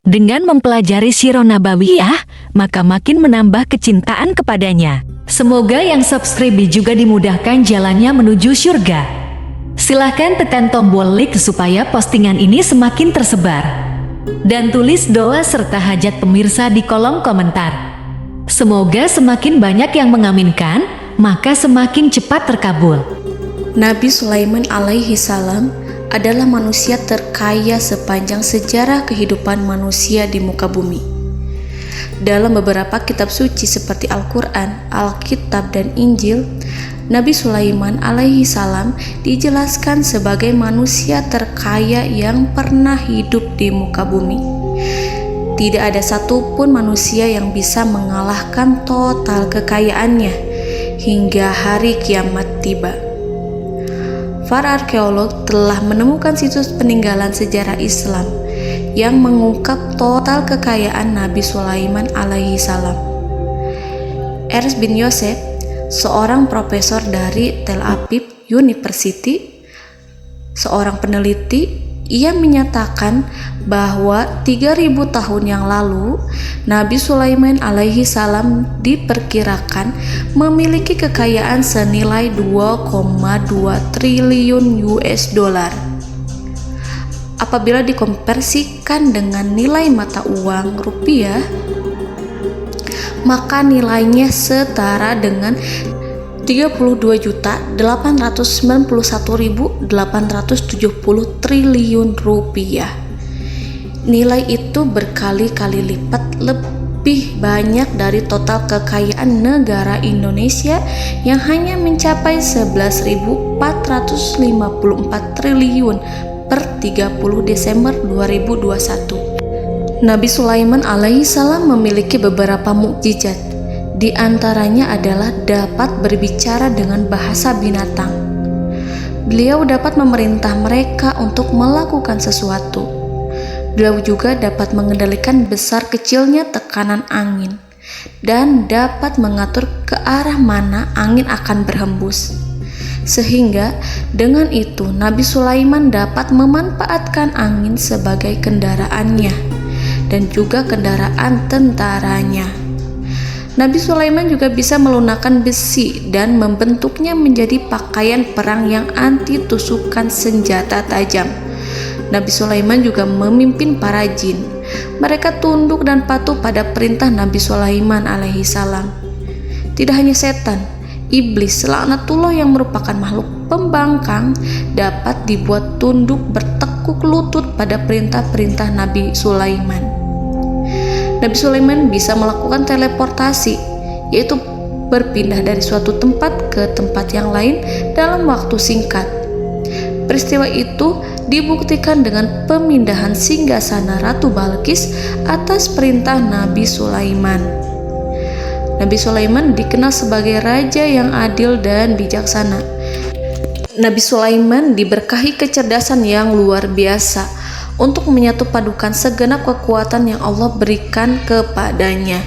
Dengan mempelajari Sirah Nabawiyah, maka makin menambah kecintaan kepadanya. Semoga yang subscribe juga dimudahkan jalannya menuju surga. Silahkan tekan tombol like supaya postingan ini semakin tersebar. Dan tulis doa serta hajat pemirsa di kolom komentar. Semoga semakin banyak yang mengaminkan, maka semakin cepat terkabul. Nabi Sulaiman alaihi salam adalah manusia terkaya sepanjang sejarah kehidupan manusia di muka bumi. Dalam beberapa kitab suci seperti Al-Quran, Alkitab, dan Injil, Nabi Sulaiman alaihi salam dijelaskan sebagai manusia terkaya yang pernah hidup di muka bumi. Tidak ada satupun manusia yang bisa mengalahkan total kekayaannya hingga hari kiamat tiba. Para arkeolog telah menemukan situs peninggalan sejarah Islam yang mengungkap total kekayaan Nabi Sulaiman alaihi salam. Ernst bin Yosef, seorang profesor dari Tel Aviv University, seorang peneliti, ia menyatakan bahwa 3000 tahun yang lalu Nabi Sulaiman alaihi salam diperkirakan memiliki kekayaan senilai 2,2 triliun US dollar. Apabila dikonversikan dengan nilai mata uang rupiah, maka nilainya setara dengan 32.891.870 triliun rupiah. Nilai itu berkali-kali lipat lebih banyak dari total kekayaan negara Indonesia yang hanya mencapai 11.454 triliun per 30 Desember 2021. Nabi Sulaiman alaihi salam memiliki beberapa mukjizat. Di antaranya adalah dapat berbicara dengan bahasa binatang. Beliau dapat memerintah mereka untuk melakukan sesuatu. Beliau juga dapat mengendalikan besar kecilnya tekanan angin dan dapat mengatur ke arah mana angin akan berhembus. Sehingga dengan itu Nabi Sulaiman dapat memanfaatkan angin sebagai kendaraannya dan juga kendaraan tentaranya. Nabi Sulaiman juga bisa melunakkan besi dan membentuknya menjadi pakaian perang yang anti tusukan senjata tajam. Nabi Sulaiman juga memimpin para jin. Mereka tunduk dan patuh pada perintah Nabi Sulaiman alaihi salam. Tidak hanya setan, iblis laknatullah yang merupakan makhluk pembangkang dapat dibuat tunduk bertekuk lutut pada perintah-perintah Nabi Sulaiman. Nabi Sulaiman bisa melakukan teleportasi, yaitu berpindah dari suatu tempat ke tempat yang lain dalam waktu singkat. Peristiwa itu dibuktikan dengan pemindahan singgasana Ratu Balqis atas perintah Nabi Sulaiman. Nabi Sulaiman dikenal sebagai raja yang adil dan bijaksana. Nabi Sulaiman diberkahi kecerdasan yang luar biasa untuk menyatupadukan segenap kekuatan yang Allah berikan kepadanya.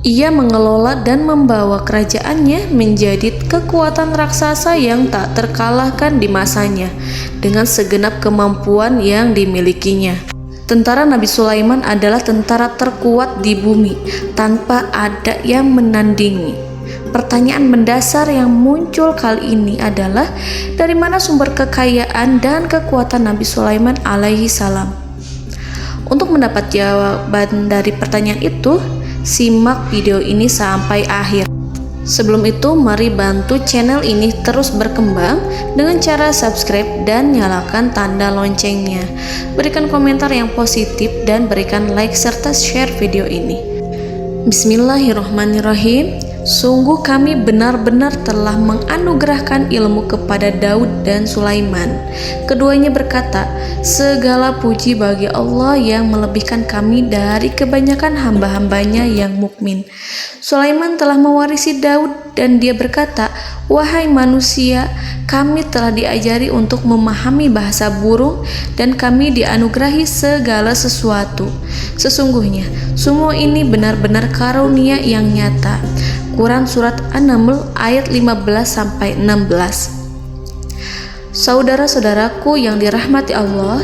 Ia mengelola dan membawa kerajaannya menjadi kekuatan raksasa yang tak terkalahkan di masanya dengan segenap kemampuan yang dimilikinya. Tentara Nabi Sulaiman adalah tentara terkuat di bumi tanpa ada yang menandingi. Pertanyaan mendasar yang muncul kali ini adalah dari mana sumber kekayaan dan kekuatan Nabi Sulaiman alaihi salam? Untuk mendapat jawaban dari pertanyaan itu, simak video ini sampai akhir. Sebelum itu, mari bantu channel ini terus berkembang dengan cara subscribe dan nyalakan tanda loncengnya. Berikan komentar yang positif dan berikan like serta share video ini. Bismillahirrahmanirrahim. Sungguh kami benar-benar telah menganugerahkan ilmu kepada Daud dan Sulaiman. Keduanya berkata, segala puji bagi Allah yang melebihkan kami dari kebanyakan hamba-hambanya yang mukmin. Sulaiman telah mewarisi Daud dan dia berkata, wahai manusia, kami telah diajari untuk memahami bahasa burung dan kami dianugerahi segala sesuatu. Sesungguhnya, semua ini benar-benar karunia yang nyata. Quran Surat An-Naml ayat 15-16. Saudara-saudaraku yang dirahmati Allah,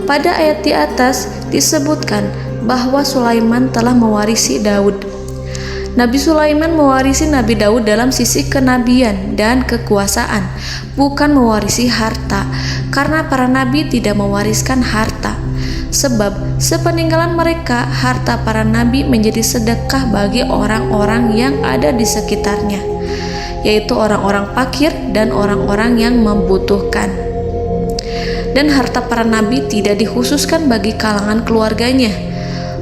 pada ayat di atas disebutkan bahwa Sulaiman telah mewarisi Daud. Nabi Sulaiman mewarisi Nabi Daud dalam sisi kenabian dan kekuasaan, bukan mewarisi harta, karena para nabi tidak mewariskan harta. Sebab sepeninggalan mereka, harta para nabi menjadi sedekah bagi orang-orang yang ada di sekitarnya, yaitu orang-orang fakir dan orang-orang yang membutuhkan. Dan harta para nabi tidak dikhususkan bagi kalangan keluarganya.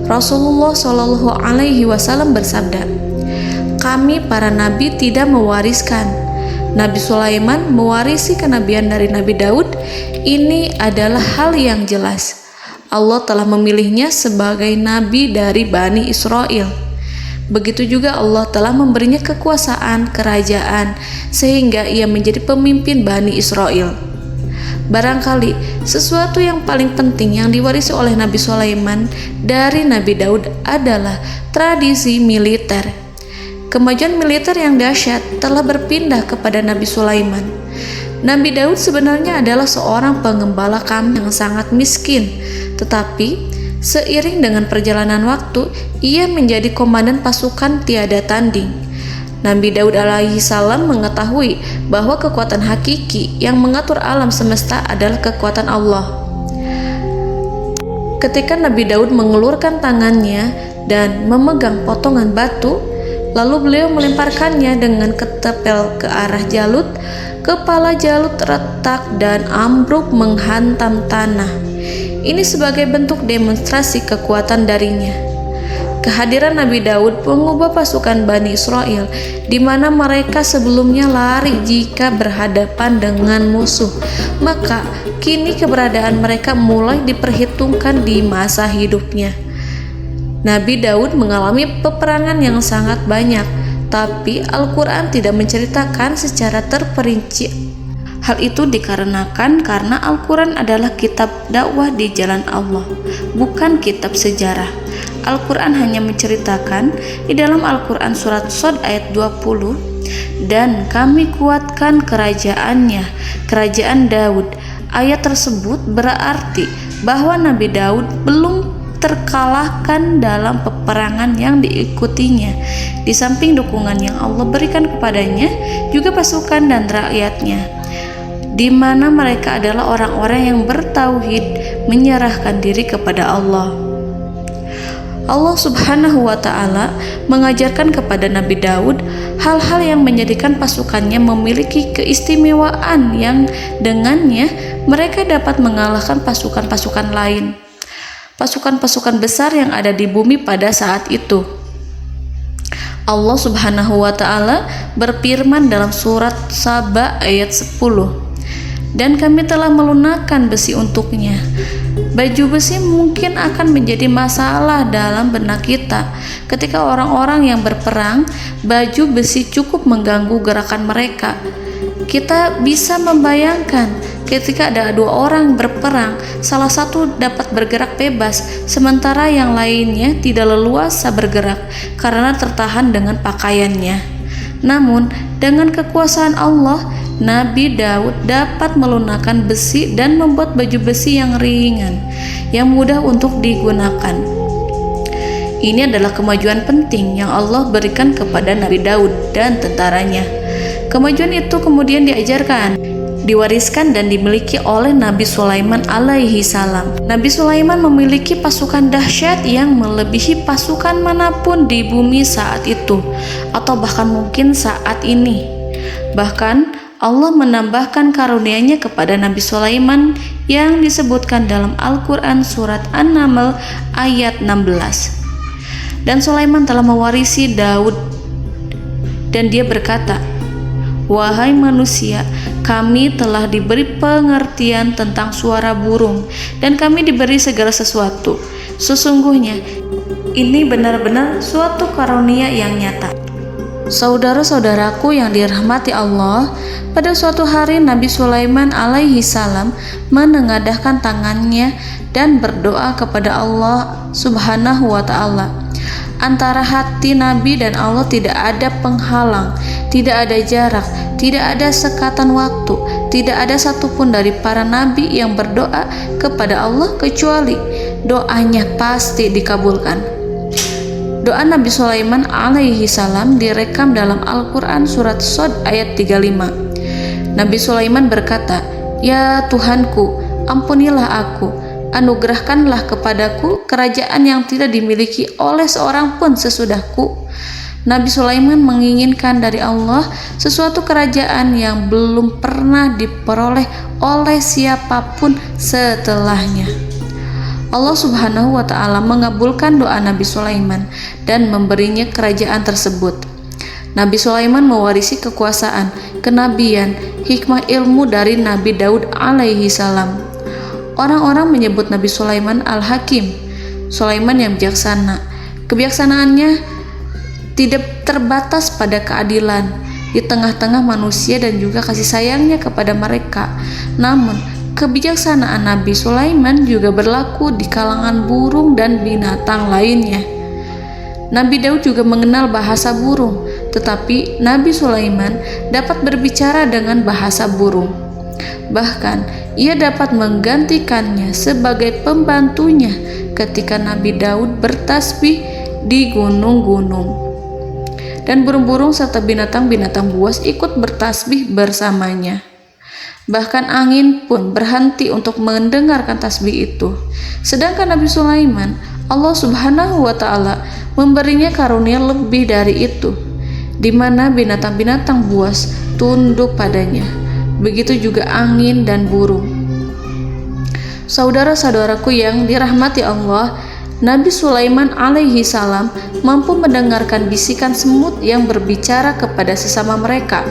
Rasulullah Shallallahu Alaihi Wasallam bersabda, "Kami para nabi tidak mewariskan." Nabi Sulaiman mewarisi kenabian dari Nabi Daud. Ini adalah hal yang jelas. Allah telah memilihnya sebagai nabi dari Bani Israel. Begitu juga Allah telah memberinya kekuasaan kerajaan sehingga ia menjadi pemimpin Bani Israel. Barangkali sesuatu yang paling penting yang diwarisi oleh Nabi Sulaiman dari Nabi Daud adalah tradisi militer. Kemajuan militer yang dahsyat telah berpindah kepada Nabi Sulaiman. Nabi Daud sebenarnya adalah seorang pengembala kambing yang sangat miskin, tetapi seiring dengan perjalanan waktu, ia menjadi komandan pasukan tiada tanding. Nabi Daud alaihi salam mengetahui bahwa kekuatan hakiki yang mengatur alam semesta adalah kekuatan Allah. Ketika Nabi Daud mengelurkan tangannya dan memegang potongan batu, lalu beliau melemparkannya dengan ketepel ke arah Jalut, kepala Jalut retak dan ambruk menghantam tanah. Ini sebagai bentuk demonstrasi kekuatan darinya. Kehadiran Nabi Daud mengubah pasukan Bani Israel, di mana mereka sebelumnya lari jika berhadapan dengan musuh. Maka kini keberadaan mereka mulai diperhitungkan di masa hidupnya. Nabi Daud mengalami peperangan yang sangat banyak, tapi Al-Quran tidak menceritakan secara terperinci. Hal itu dikarenakan karena Al-Quran adalah kitab dakwah di jalan Allah, bukan kitab sejarah. Al-Quran hanya menceritakan di dalam Al-Quran surat Shad ayat 20, "Dan kami kuatkan kerajaannya, kerajaan Daud." Ayat tersebut berarti bahwa Nabi Daud belum terkalahkan dalam peperangan yang diikutinya. Di samping dukungan yang Allah berikan kepadanya, juga pasukan dan rakyatnya, di mana mereka adalah orang-orang yang bertauhid, menyerahkan diri kepada Allah. Allah Subhanahu wa Ta'ala mengajarkan kepada Nabi Daud hal-hal yang menjadikan pasukannya memiliki keistimewaan yang dengannya mereka dapat mengalahkan pasukan-pasukan lain, pasukan-pasukan besar yang ada di bumi pada saat itu. Allah Subhanahu wa Ta'ala berfirman dalam surat Saba ayat 10, "Dan kami telah melunakkan besi untuknya." Baju besi mungkin akan menjadi masalah dalam benak kita. Ketika orang-orang yang berperang, baju besi cukup mengganggu gerakan mereka. Kita bisa membayangkan ketika ada dua orang berperang, salah satu dapat bergerak bebas, sementara yang lainnya tidak leluasa bergerak karena tertahan dengan pakaiannya. Namun, dengan kekuasaan Allah, Nabi Daud dapat melunakkan besi dan membuat baju besi yang ringan, yang mudah untuk digunakan. Ini adalah kemajuan penting yang Allah berikan kepada Nabi Daud dan tentaranya. Kemajuan itu kemudian diajarkan, diwariskan dan dimiliki oleh Nabi Sulaiman alaihi salam. Nabi Sulaiman memiliki pasukan dahsyat yang melebihi pasukan manapun di bumi saat itu, atau bahkan mungkin saat ini. Bahkan Allah menambahkan karunia-Nya kepada Nabi Sulaiman yang disebutkan dalam Al-Quran surat An-Naml ayat 16. Dan Sulaiman telah mewarisi Daud, dan dia berkata, "Wahai manusia, kami telah diberi pengertian tentang suara burung, dan kami diberi segala sesuatu. Sesungguhnya ini benar-benar suatu karunia yang nyata." Saudara-saudaraku yang dirahmati Allah, pada suatu hari Nabi Sulaiman alaihi salam menengadahkan tangannya dan berdoa kepada Allah Subhanahu wa Ta'ala. Antara hati Nabi dan Allah tidak ada penghalang, tidak ada jarak, tidak ada sekatan waktu, tidak ada satupun dari para nabi yang berdoa kepada Allah kecuali doanya pasti dikabulkan. Doa Nabi Sulaiman alaihi salam direkam dalam Al-Quran surat Shad ayat 35. Nabi Sulaiman berkata, "Ya Tuhanku, ampunilah aku, anugerahkanlah kepadaku kerajaan yang tidak dimiliki oleh seorang pun sesudahku." Nabi Sulaiman menginginkan dari Allah sesuatu kerajaan yang belum pernah diperoleh oleh siapapun setelahnya. Allah Subhanahu wa Ta'ala mengabulkan doa Nabi Sulaiman dan memberinya kerajaan tersebut. Nabi Sulaiman mewarisi kekuasaan, kenabian, hikmah ilmu dari Nabi Daud alaihi salam. Orang-orang menyebut Nabi Sulaiman Al-Hakim, Sulaiman yang bijaksana. Kebijaksanaannya tidak terbatas pada keadilan di tengah-tengah manusia dan juga kasih sayangnya kepada mereka. Namun, kebijaksanaan Nabi Sulaiman juga berlaku di kalangan burung dan binatang lainnya. Nabi Daud juga mengenal bahasa burung, tetapi Nabi Sulaiman dapat berbicara dengan bahasa burung. Bahkan, ia dapat menggantikannya sebagai pembantunya ketika Nabi Daud bertasbih di gunung-gunung. Dan burung-burung serta binatang-binatang buas ikut bertasbih bersamanya. Bahkan angin pun berhenti untuk mendengarkan tasbih itu. Sedangkan Nabi Sulaiman, Allah Subhanahu wa Ta'ala memberinya karunia lebih dari itu, di mana binatang-binatang buas tunduk padanya. Begitu juga angin dan burung. Saudara-saudaraku yang dirahmati Allah, Nabi Sulaiman alaihi salam mampu mendengarkan bisikan semut yang berbicara kepada sesama mereka.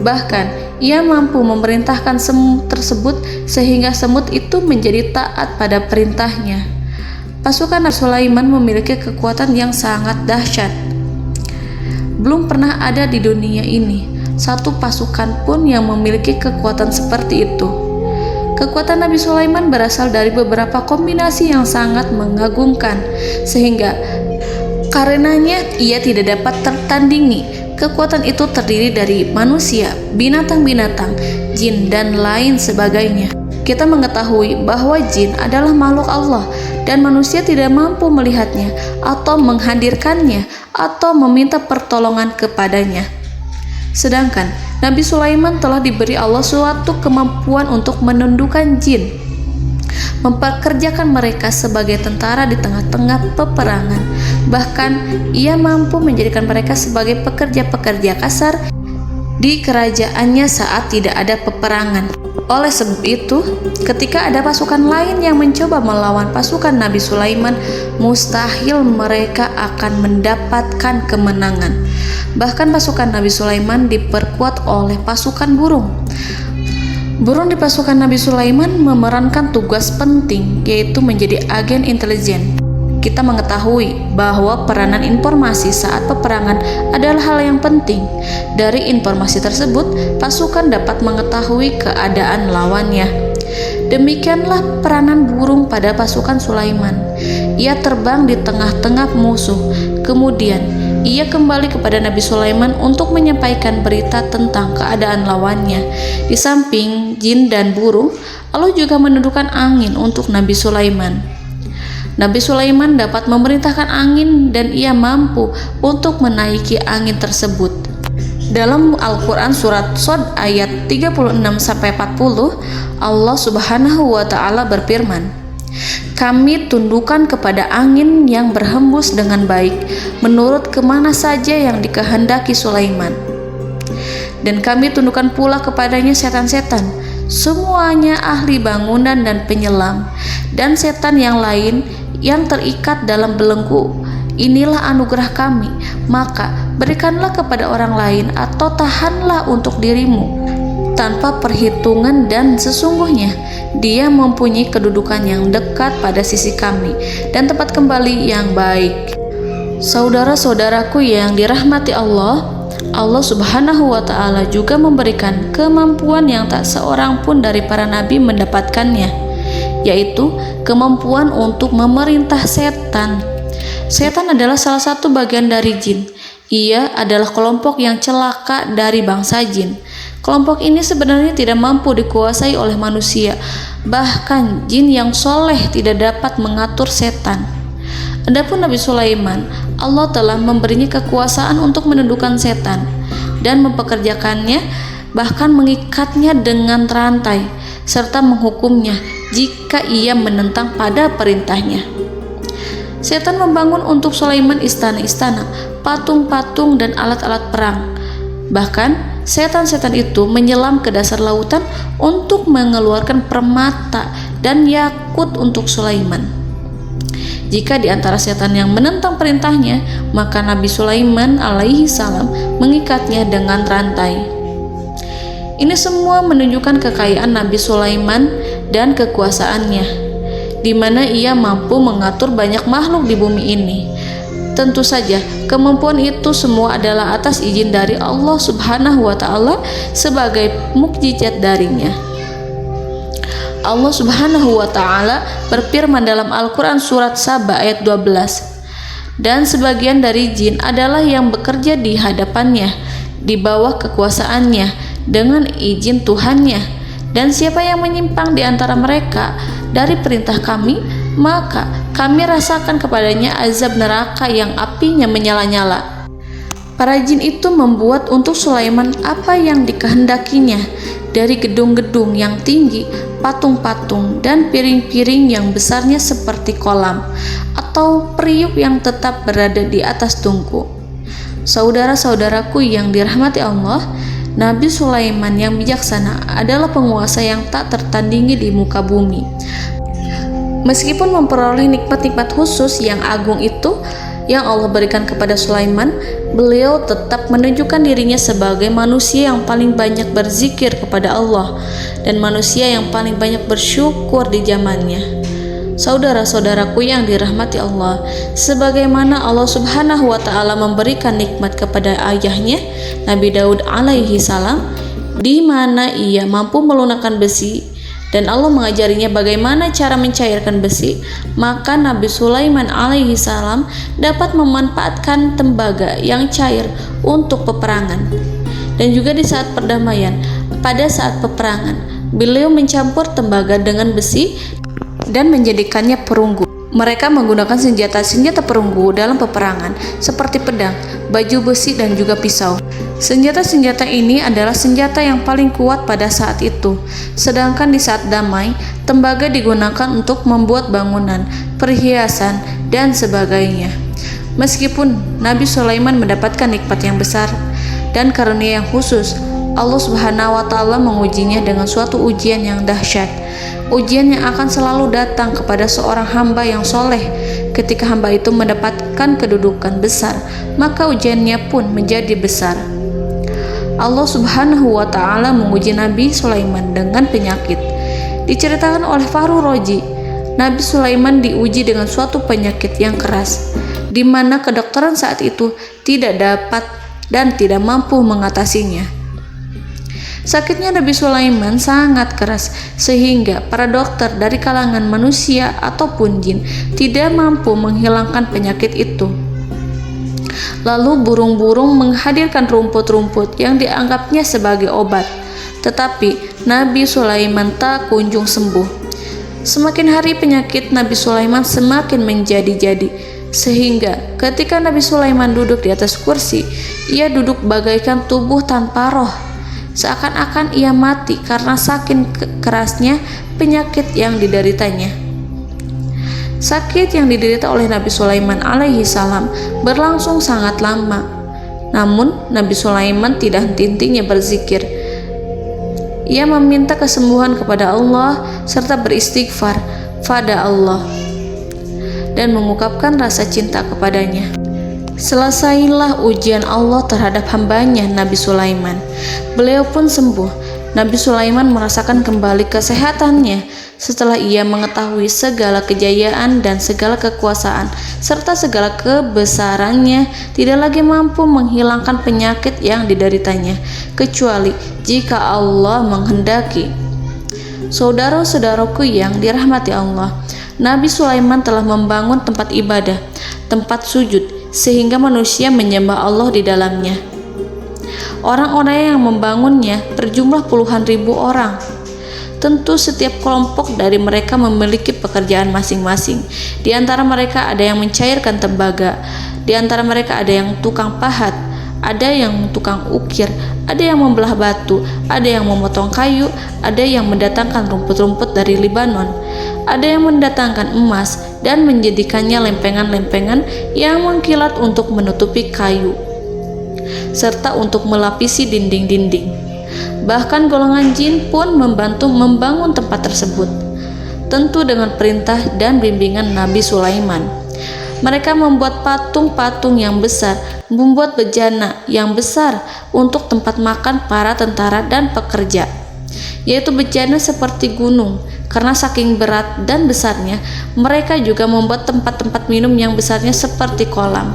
Bahkan, ia mampu memerintahkan semut tersebut sehingga semut itu menjadi taat pada perintahnya. Pasukan Nabi Sulaiman memiliki kekuatan yang sangat dahsyat. Belum pernah ada di dunia ini satu pasukan pun yang memiliki kekuatan seperti itu. Kekuatan Nabi Sulaiman berasal dari beberapa kombinasi yang sangat mengagumkan, sehingga karenanya ia tidak dapat tertandingi. Kekuatan itu terdiri dari manusia, binatang-binatang, jin, dan lain sebagainya. Kita mengetahui bahwa jin adalah makhluk Allah dan manusia tidak mampu melihatnya atau menghadirkannya atau meminta pertolongan kepadanya. Sedangkan Nabi Sulaiman telah diberi Allah suatu kemampuan untuk menundukkan jin, mempekerjakan mereka sebagai tentara di tengah-tengah peperangan. Bahkan ia mampu menjadikan mereka sebagai pekerja-pekerja kasar di kerajaannya saat tidak ada peperangan. Oleh sebab itu, ketika ada pasukan lain yang mencoba melawan pasukan Nabi Sulaiman, mustahil mereka akan mendapatkan kemenangan. Bahkan pasukan Nabi Sulaiman diperkuat oleh pasukan burung. Burung di pasukan Nabi Sulaiman memerankan tugas penting, yaitu menjadi agen intelijen. Kita mengetahui bahwa peranan informasi saat peperangan adalah hal yang penting. Dari informasi tersebut, pasukan dapat mengetahui keadaan lawannya. Demikianlah peranan burung pada pasukan Sulaiman. Ia terbang di tengah-tengah musuh. Kemudian, ia kembali kepada Nabi Sulaiman untuk menyampaikan berita tentang keadaan lawannya. Di samping jin dan burung, Allah juga menundukkan angin untuk Nabi Sulaiman. Nabi Sulaiman dapat memerintahkan angin dan ia mampu untuk menaiki angin tersebut. Dalam Al-Quran surat Shad ayat 36-40, Allah Subhanahu wa Ta'ala berfirman, "Kami tundukkan kepada angin yang berhembus dengan baik menurut kemana saja yang dikehendaki Sulaiman. Dan kami tundukkan pula kepadanya setan-setan, semuanya ahli bangunan dan penyelam, dan setan yang lain yang terikat dalam belenggu. Inilah anugerah kami, maka berikanlah kepada orang lain atau tahanlah untuk dirimu tanpa perhitungan, dan sesungguhnya dia mempunyai kedudukan yang dekat pada sisi kami dan tempat kembali yang baik." Saudara-saudaraku yang dirahmati Allah, Allah Subhanahu wa Ta'ala juga memberikan kemampuan yang tak seorang pun dari para nabi mendapatkannya, yaitu kemampuan untuk memerintah setan. Setan adalah salah satu bagian dari jin. Ia adalah kelompok yang celaka dari bangsa jin. Kelompok ini sebenarnya tidak mampu dikuasai oleh manusia, bahkan jin yang soleh tidak dapat mengatur setan. Adapun Nabi Sulaiman, Allah telah memberinya kekuasaan untuk menundukkan setan dan mempekerjakannya, bahkan mengikatnya dengan rantai serta menghukumnya jika ia menentang pada perintahnya. Setan membangun untuk Sulaiman istana-istana, patung-patung dan alat-alat perang. Bahkan setan-setan itu menyelam ke dasar lautan untuk mengeluarkan permata dan yakut untuk Sulaiman. Jika di antara setan yang menentang perintahnya, maka Nabi Sulaiman alaihi salam mengikatnya dengan rantai. Ini semua menunjukkan kekayaan Nabi Sulaiman dan kekuasaannya, di mana ia mampu mengatur banyak makhluk di bumi ini. Tentu saja, kemampuan itu semua adalah atas izin dari Allah Subhanahu wa Ta'ala sebagai mukjizat darinya. Allah Subhanahu wa Ta'ala berfirman dalam Al-Quran surat Saba ayat 12, dan sebagian dari jin adalah yang bekerja di hadapannya di bawah kekuasaannya dengan izin Tuhannya, dan siapa yang menyimpang di antara mereka dari perintah kami, maka kami rasakan kepadanya azab neraka yang apinya menyala-nyala. Para jin itu membuat untuk Sulaiman apa yang dikehendakinya, dari gedung-gedung yang tinggi, patung-patung, dan piring-piring yang besarnya seperti kolam, atau periuk yang tetap berada di atas tungku. Saudara-saudaraku yang dirahmati Allah, Nabi Sulaiman yang bijaksana adalah penguasa yang tak tertandingi di muka bumi. Meskipun memperoleh nikmat-nikmat khusus yang agung itu yang Allah berikan kepada Sulaiman, beliau tetap menunjukkan dirinya sebagai manusia yang paling banyak berzikir kepada Allah dan manusia yang paling banyak bersyukur di zamannya. Saudara-saudaraku yang dirahmati Allah, sebagaimana Allah Subhanahu wa Ta'ala memberikan nikmat kepada ayahnya Nabi Daud alaihi salam, di mana ia mampu melunakkan besi dan Allah mengajarinya bagaimana cara mencairkan besi, maka Nabi Sulaiman alaihi salam dapat memanfaatkan tembaga yang cair untuk peperangan. Dan juga di saat perdamaian, pada saat peperangan, beliau mencampur tembaga dengan besi dan menjadikannya perunggu. Mereka menggunakan senjata-senjata perunggu dalam peperangan seperti pedang, baju besi, dan juga pisau. Senjata-senjata ini adalah senjata yang paling kuat pada saat itu. Sedangkan di saat damai, tembaga digunakan untuk membuat bangunan, perhiasan, dan sebagainya. Meskipun Nabi Sulaiman mendapatkan nikmat yang besar dan karunia yang khusus, Allah Subhanahu wa Ta'ala mengujinya dengan suatu ujian yang dahsyat. Ujian yang akan selalu datang kepada seorang hamba yang soleh. Ketika hamba itu mendapatkan kedudukan besar, maka ujiannya pun menjadi besar. Allah Subhanahu wa Ta'ala menguji Nabi Sulaiman dengan penyakit. Diceritakan oleh Fahru Roji, Nabi Sulaiman diuji dengan suatu penyakit yang keras, di mana kedokteran saat itu tidak dapat dan tidak mampu mengatasinya. Sakitnya Nabi Sulaiman sangat keras sehingga para dokter dari kalangan manusia ataupun jin tidak mampu menghilangkan penyakit itu. Lalu burung-burung menghadirkan rumput-rumput yang dianggapnya sebagai obat, tetapi Nabi Sulaiman tak kunjung sembuh. Semakin hari penyakit Nabi Sulaiman semakin menjadi-jadi, sehingga ketika Nabi Sulaiman duduk di atas kursi, ia duduk bagaikan tubuh tanpa roh. Seakan-akan ia mati karena saking kerasnya penyakit yang dideritanya. Sakit yang diderita oleh Nabi Sulaiman alaihi salam berlangsung sangat lama. Namun Nabi Sulaiman tidak henti-hentinya berzikir. Ia meminta kesembuhan kepada Allah serta beristighfar pada Allah dan mengungkapkan rasa cinta kepadanya. Selesailah ujian Allah terhadap hambanya Nabi Sulaiman. Beliau pun sembuh. Nabi Sulaiman merasakan kembali kesehatannya setelah ia mengetahui segala kejayaan dan segala kekuasaan serta segala kebesarannya tidak lagi mampu menghilangkan penyakit yang dideritanya kecuali jika Allah menghendaki. Saudara-saudaraku yang dirahmati Allah, Nabi Sulaiman telah membangun tempat ibadah, tempat sujud, sehingga manusia menyembah Allah di dalamnya. Orang-orang yang membangunnya berjumlah puluhan ribu orang. Tentu setiap kelompok dari mereka memiliki pekerjaan masing-masing. Di antara mereka ada yang mencairkan tembaga, di antara mereka ada yang tukang pahat, ada yang tukang ukir, ada yang membelah batu, ada yang memotong kayu, ada yang mendatangkan rumput-rumput dari Libanon, ada yang mendatangkan emas dan menjadikannya lempengan-lempengan yang mengkilat untuk menutupi kayu, serta untuk melapisi dinding-dinding. Bahkan golongan jin pun membantu membangun tempat tersebut, tentu dengan perintah dan bimbingan Nabi Sulaiman. Mereka membuat patung-patung yang besar, membuat bejana yang besar untuk tempat makan para tentara dan pekerja, yaitu bejana seperti gunung. Karena saking berat dan besarnya, mereka juga membuat tempat-tempat minum yang besarnya seperti kolam.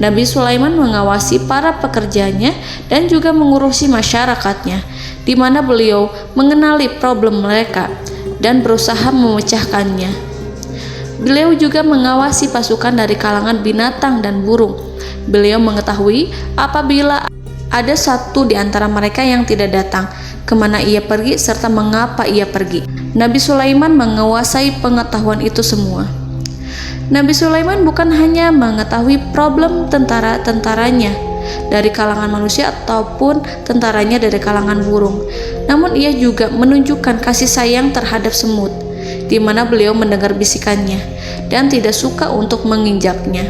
Nabi Sulaiman mengawasi para pekerjanya dan juga mengurusi masyarakatnya, di mana beliau mengenali problem mereka dan berusaha memecahkannya. Beliau juga mengawasi pasukan dari kalangan binatang dan burung. Beliau mengetahui apabila ada satu di antara mereka yang tidak datang, kemana ia pergi, serta mengapa ia pergi. Nabi Sulaiman menguasai pengetahuan itu semua. Nabi Sulaiman bukan hanya mengetahui problem tentara-tentaranya dari kalangan manusia ataupun tentaranya dari kalangan burung, namun ia juga menunjukkan kasih sayang terhadap semut, di mana beliau mendengar bisikannya dan tidak suka untuk menginjaknya.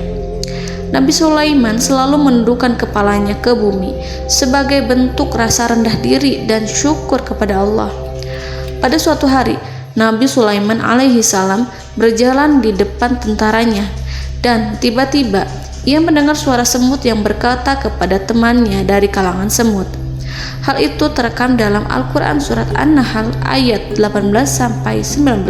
Nabi Sulaiman selalu menundukkan kepalanya ke bumi sebagai bentuk rasa rendah diri dan syukur kepada Allah. Pada suatu hari, Nabi Sulaiman alaihi salam berjalan di depan tentaranya, dan tiba-tiba ia mendengar suara semut yang berkata kepada temannya dari kalangan semut. Hal itu terekam dalam Al-Quran surat An-Nahl ayat 18-19.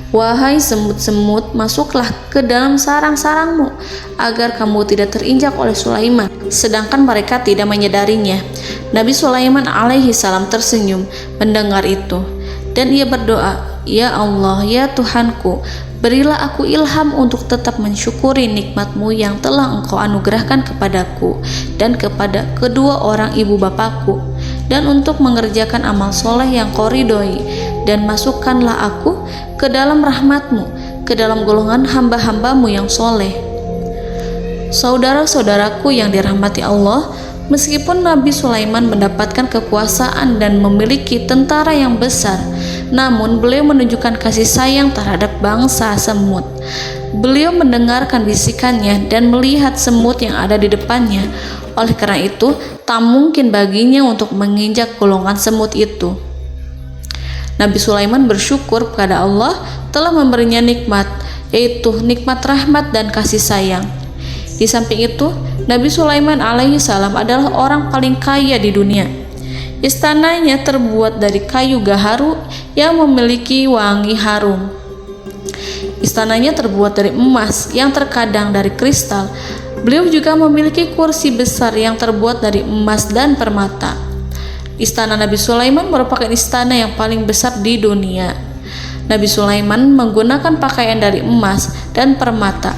Wahai semut-semut, masuklah ke dalam sarang-sarangmu agar kamu tidak terinjak oleh Sulaiman, sedangkan mereka tidak menyadarinya. Nabi Sulaiman alaihi salam tersenyum mendengar itu, dan ia berdoa, "Ya Allah, ya Tuhanku, berilah aku ilham untuk tetap mensyukuri nikmat-Mu yang telah Engkau anugerahkan kepadaku dan kepada kedua orang ibu bapakku, dan untuk mengerjakan amal soleh yang Kau ridhoi, dan masukkanlah aku ke dalam rahmat-Mu, ke dalam golongan hamba-hamba-Mu yang soleh." Saudara-saudaraku yang dirahmati Allah, meskipun Nabi Sulaiman mendapatkan kekuasaan dan memiliki tentara yang besar, namun beliau menunjukkan kasih sayang terhadap bangsa semut. Beliau mendengarkan bisikannya dan melihat semut yang ada di depannya. Oleh karena itu, tak mungkin baginya untuk menginjak golongan semut itu. Nabi Sulaiman bersyukur kepada Allah telah memberinya nikmat, yaitu nikmat rahmat dan kasih sayang. Di samping itu, Nabi Sulaiman alaihi salam adalah orang paling kaya di dunia. Istananya terbuat dari kayu gaharu yang memiliki wangi harum. Istananya terbuat dari emas yang terkadang dari kristal. Beliau juga memiliki kursi besar yang terbuat dari emas dan permata. Istana Nabi Sulaiman merupakan istana yang paling besar di dunia. Nabi Sulaiman menggunakan pakaian dari emas dan permata.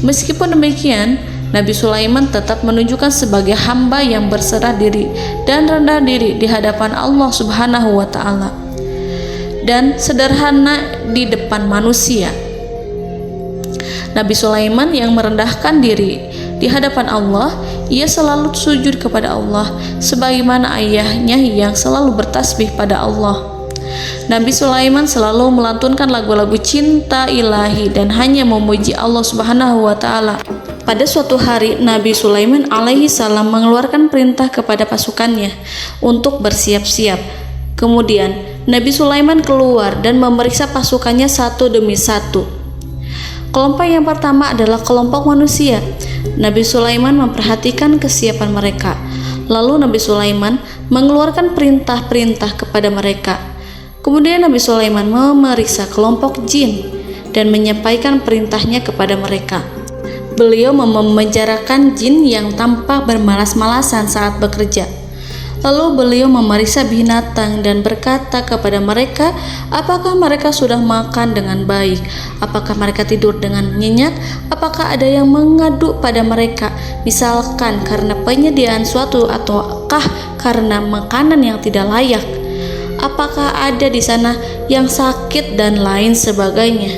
Meskipun demikian, Nabi Sulaiman tetap menunjukkan sebagai hamba yang berserah diri dan rendah diri di hadapan Allah Subhanahu wa Ta'ala, dan sederhana di depan manusia. Nabi Sulaiman yang merendahkan diri di hadapan Allah, ia selalu sujud kepada Allah sebagaimana ayahnya yang selalu bertasbih pada Allah. Nabi Sulaiman selalu melantunkan lagu-lagu cinta ilahi dan hanya memuji Allah Subhanahu wa Ta'ala. Pada suatu hari, Nabi Sulaiman alaihi salam mengeluarkan perintah kepada pasukannya untuk bersiap-siap. Kemudian Nabi Sulaiman keluar dan memeriksa pasukannya satu demi satu. Kelompok yang pertama adalah kelompok manusia. Nabi Sulaiman memperhatikan kesiapan mereka. Lalu Nabi Sulaiman mengeluarkan perintah-perintah kepada mereka. Kemudian Nabi Sulaiman memeriksa kelompok jin dan menyampaikan perintahnya kepada mereka. Beliau memenjarakan jin yang tampak bermalas-malasan saat bekerja. Lalu beliau memeriksa binatang dan berkata kepada mereka, apakah mereka sudah makan dengan baik? Apakah mereka tidur dengan nyenyak? Apakah ada yang mengadu pada mereka, misalkan karena penyediaan suatu ataukah karena makanan yang tidak layak? Apakah ada di sana yang sakit dan lain sebagainya?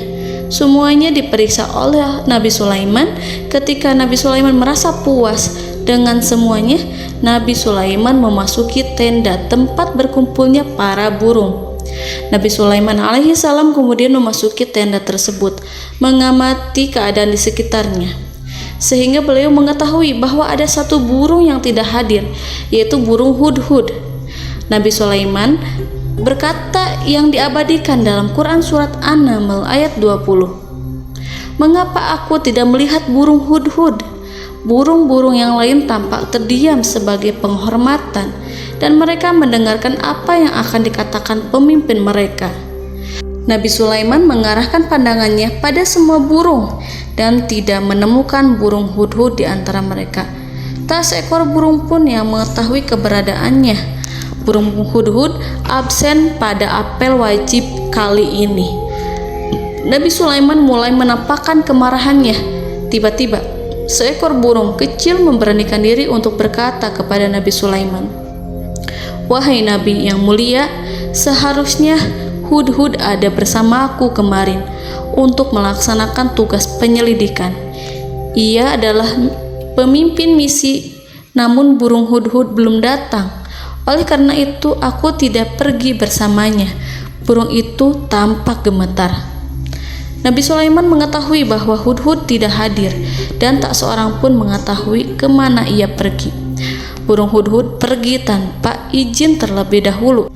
Semuanya diperiksa oleh Nabi Sulaiman. Ketika Nabi Sulaiman merasa puas dengan semuanya, Nabi Sulaiman memasuki tenda tempat berkumpulnya para burung. Nabi Sulaiman alaihissalam kemudian memasuki tenda tersebut, mengamati keadaan di sekitarnya, sehingga beliau mengetahui bahwa ada satu burung yang tidak hadir, yaitu burung hudhud. Nabi Sulaiman berkata yang diabadikan dalam Quran surat An-Naml ayat 20. Mengapa aku tidak melihat burung hudhud? Burung-burung yang lain tampak terdiam sebagai penghormatan, dan mereka mendengarkan apa yang akan dikatakan pemimpin mereka. Nabi Sulaiman mengarahkan pandangannya pada semua burung dan tidak menemukan burung hudhud di antara mereka. Tak seekor burung pun yang mengetahui keberadaannya. Burung hudhud absen pada apel wajib kali ini. Nabi Sulaiman mulai menampakkan kemarahannya. Tiba-tiba, seekor burung kecil memberanikan diri untuk berkata kepada Nabi Sulaiman, "Wahai Nabi yang mulia, seharusnya hudhud ada bersamaku kemarin untuk melaksanakan tugas penyelidikan. Ia adalah pemimpin misi, namun burung hudhud belum datang. Oleh karena itu aku tidak pergi bersamanya." Burung itu tampak gemetar. Nabi Sulaiman mengetahui bahwa hudhud tidak hadir dan tak seorang pun mengetahui kemana ia pergi. Burung hudhud pergi tanpa izin terlebih dahulu.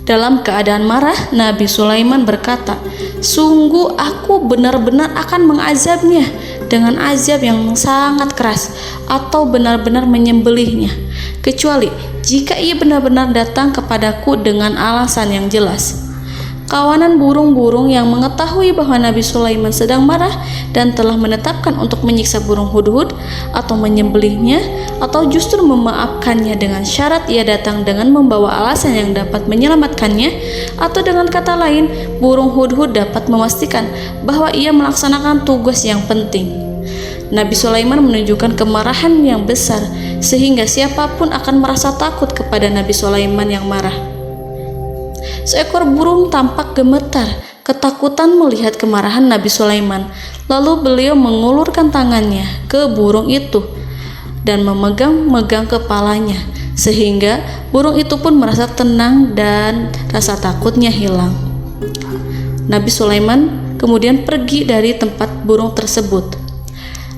Dalam keadaan marah, Nabi Sulaiman berkata, "Sungguh aku benar-benar akan mengazabnya dengan azab yang sangat keras, atau benar-benar menyembelihnya, kecuali jika ia benar-benar datang kepadaku dengan alasan yang jelas." Kawanan burung-burung yang mengetahui bahwa Nabi Sulaiman sedang marah dan telah menetapkan untuk menyiksa burung hudhud atau menyembelihnya, atau justru memaafkannya dengan syarat ia datang dengan membawa alasan yang dapat menyelamatkannya, atau dengan kata lain, burung hudhud dapat memastikan bahwa ia melaksanakan tugas yang penting. Nabi Sulaiman menunjukkan kemarahan yang besar sehingga siapapun akan merasa takut kepada Nabi Sulaiman yang marah. Seekor burung tampak gemetar, ketakutan melihat kemarahan Nabi Sulaiman. Lalu beliau mengulurkan tangannya ke burung itu dan memegang-megang kepalanya, sehingga burung itu pun merasa tenang dan rasa takutnya hilang. Nabi Sulaiman kemudian pergi dari tempat burung tersebut.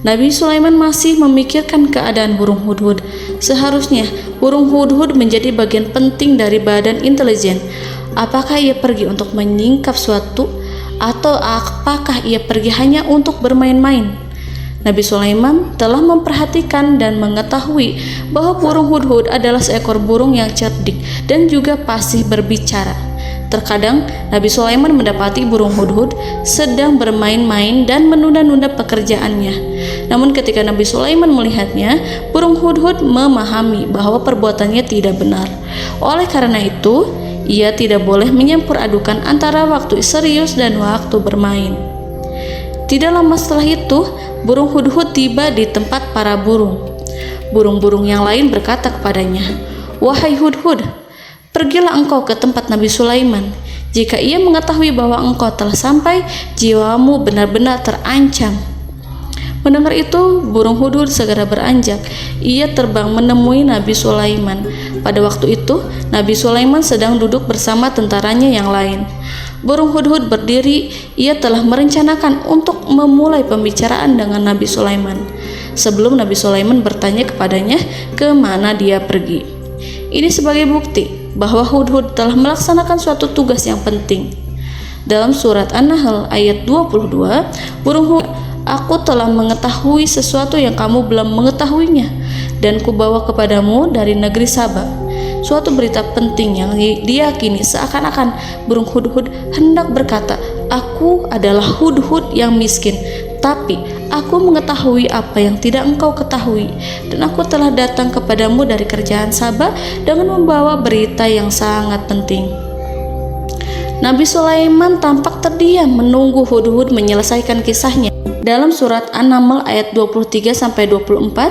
Nabi Sulaiman masih memikirkan keadaan burung hudhud. Seharusnya burung hudhud menjadi bagian penting dari badan intelijen. Apakah ia pergi untuk menyingkap suatu, atau apakah ia pergi hanya untuk bermain-main? Nabi Sulaiman telah memperhatikan dan mengetahui bahwa burung hudhud adalah seekor burung yang cerdik dan juga fasih berbicara. Terkadang Nabi Sulaiman mendapati burung hudhud sedang bermain-main dan menunda-nunda pekerjaannya. Namun ketika Nabi Sulaiman melihatnya, burung hudhud memahami bahwa perbuatannya tidak benar. Oleh karena itu, ia tidak boleh menyampur adukan antara waktu serius dan waktu bermain. Tidak lama setelah itu, burung hudhud tiba di tempat para burung. Burung-burung yang lain berkata kepadanya, "Wahai hudhud, pergilah engkau ke tempat Nabi Sulaiman. Jika ia mengetahui bahwa engkau telah sampai, jiwamu benar-benar terancam." Mendengar itu, burung hudhud segera beranjak. Ia terbang menemui Nabi Sulaiman. Pada waktu itu, Nabi Sulaiman sedang duduk bersama tentaranya yang lain. Burung hudhud berdiri. Ia telah merencanakan untuk memulai pembicaraan dengan Nabi Sulaiman sebelum Nabi Sulaiman bertanya kepadanya kemana dia pergi. Ini sebagai bukti bahwa hudhud telah melaksanakan suatu tugas yang penting. Dalam surat An-Nahl ayat 22, burung hudhud, "Aku telah mengetahui sesuatu yang kamu belum mengetahuinya, dan kubawa kepadamu dari negeri Saba suatu berita penting yang diyakini." Seakan-akan burung hudhud hendak berkata, "Aku adalah hudhud yang miskin, tapi Aku mengetahui apa yang tidak engkau ketahui, dan aku telah datang kepadamu dari kerajaan Saba dengan membawa berita yang sangat penting. Nabi Sulaiman tampak terdiam menunggu Hudhud menyelesaikan kisahnya. Dalam surat An-Naml ayat 23-24,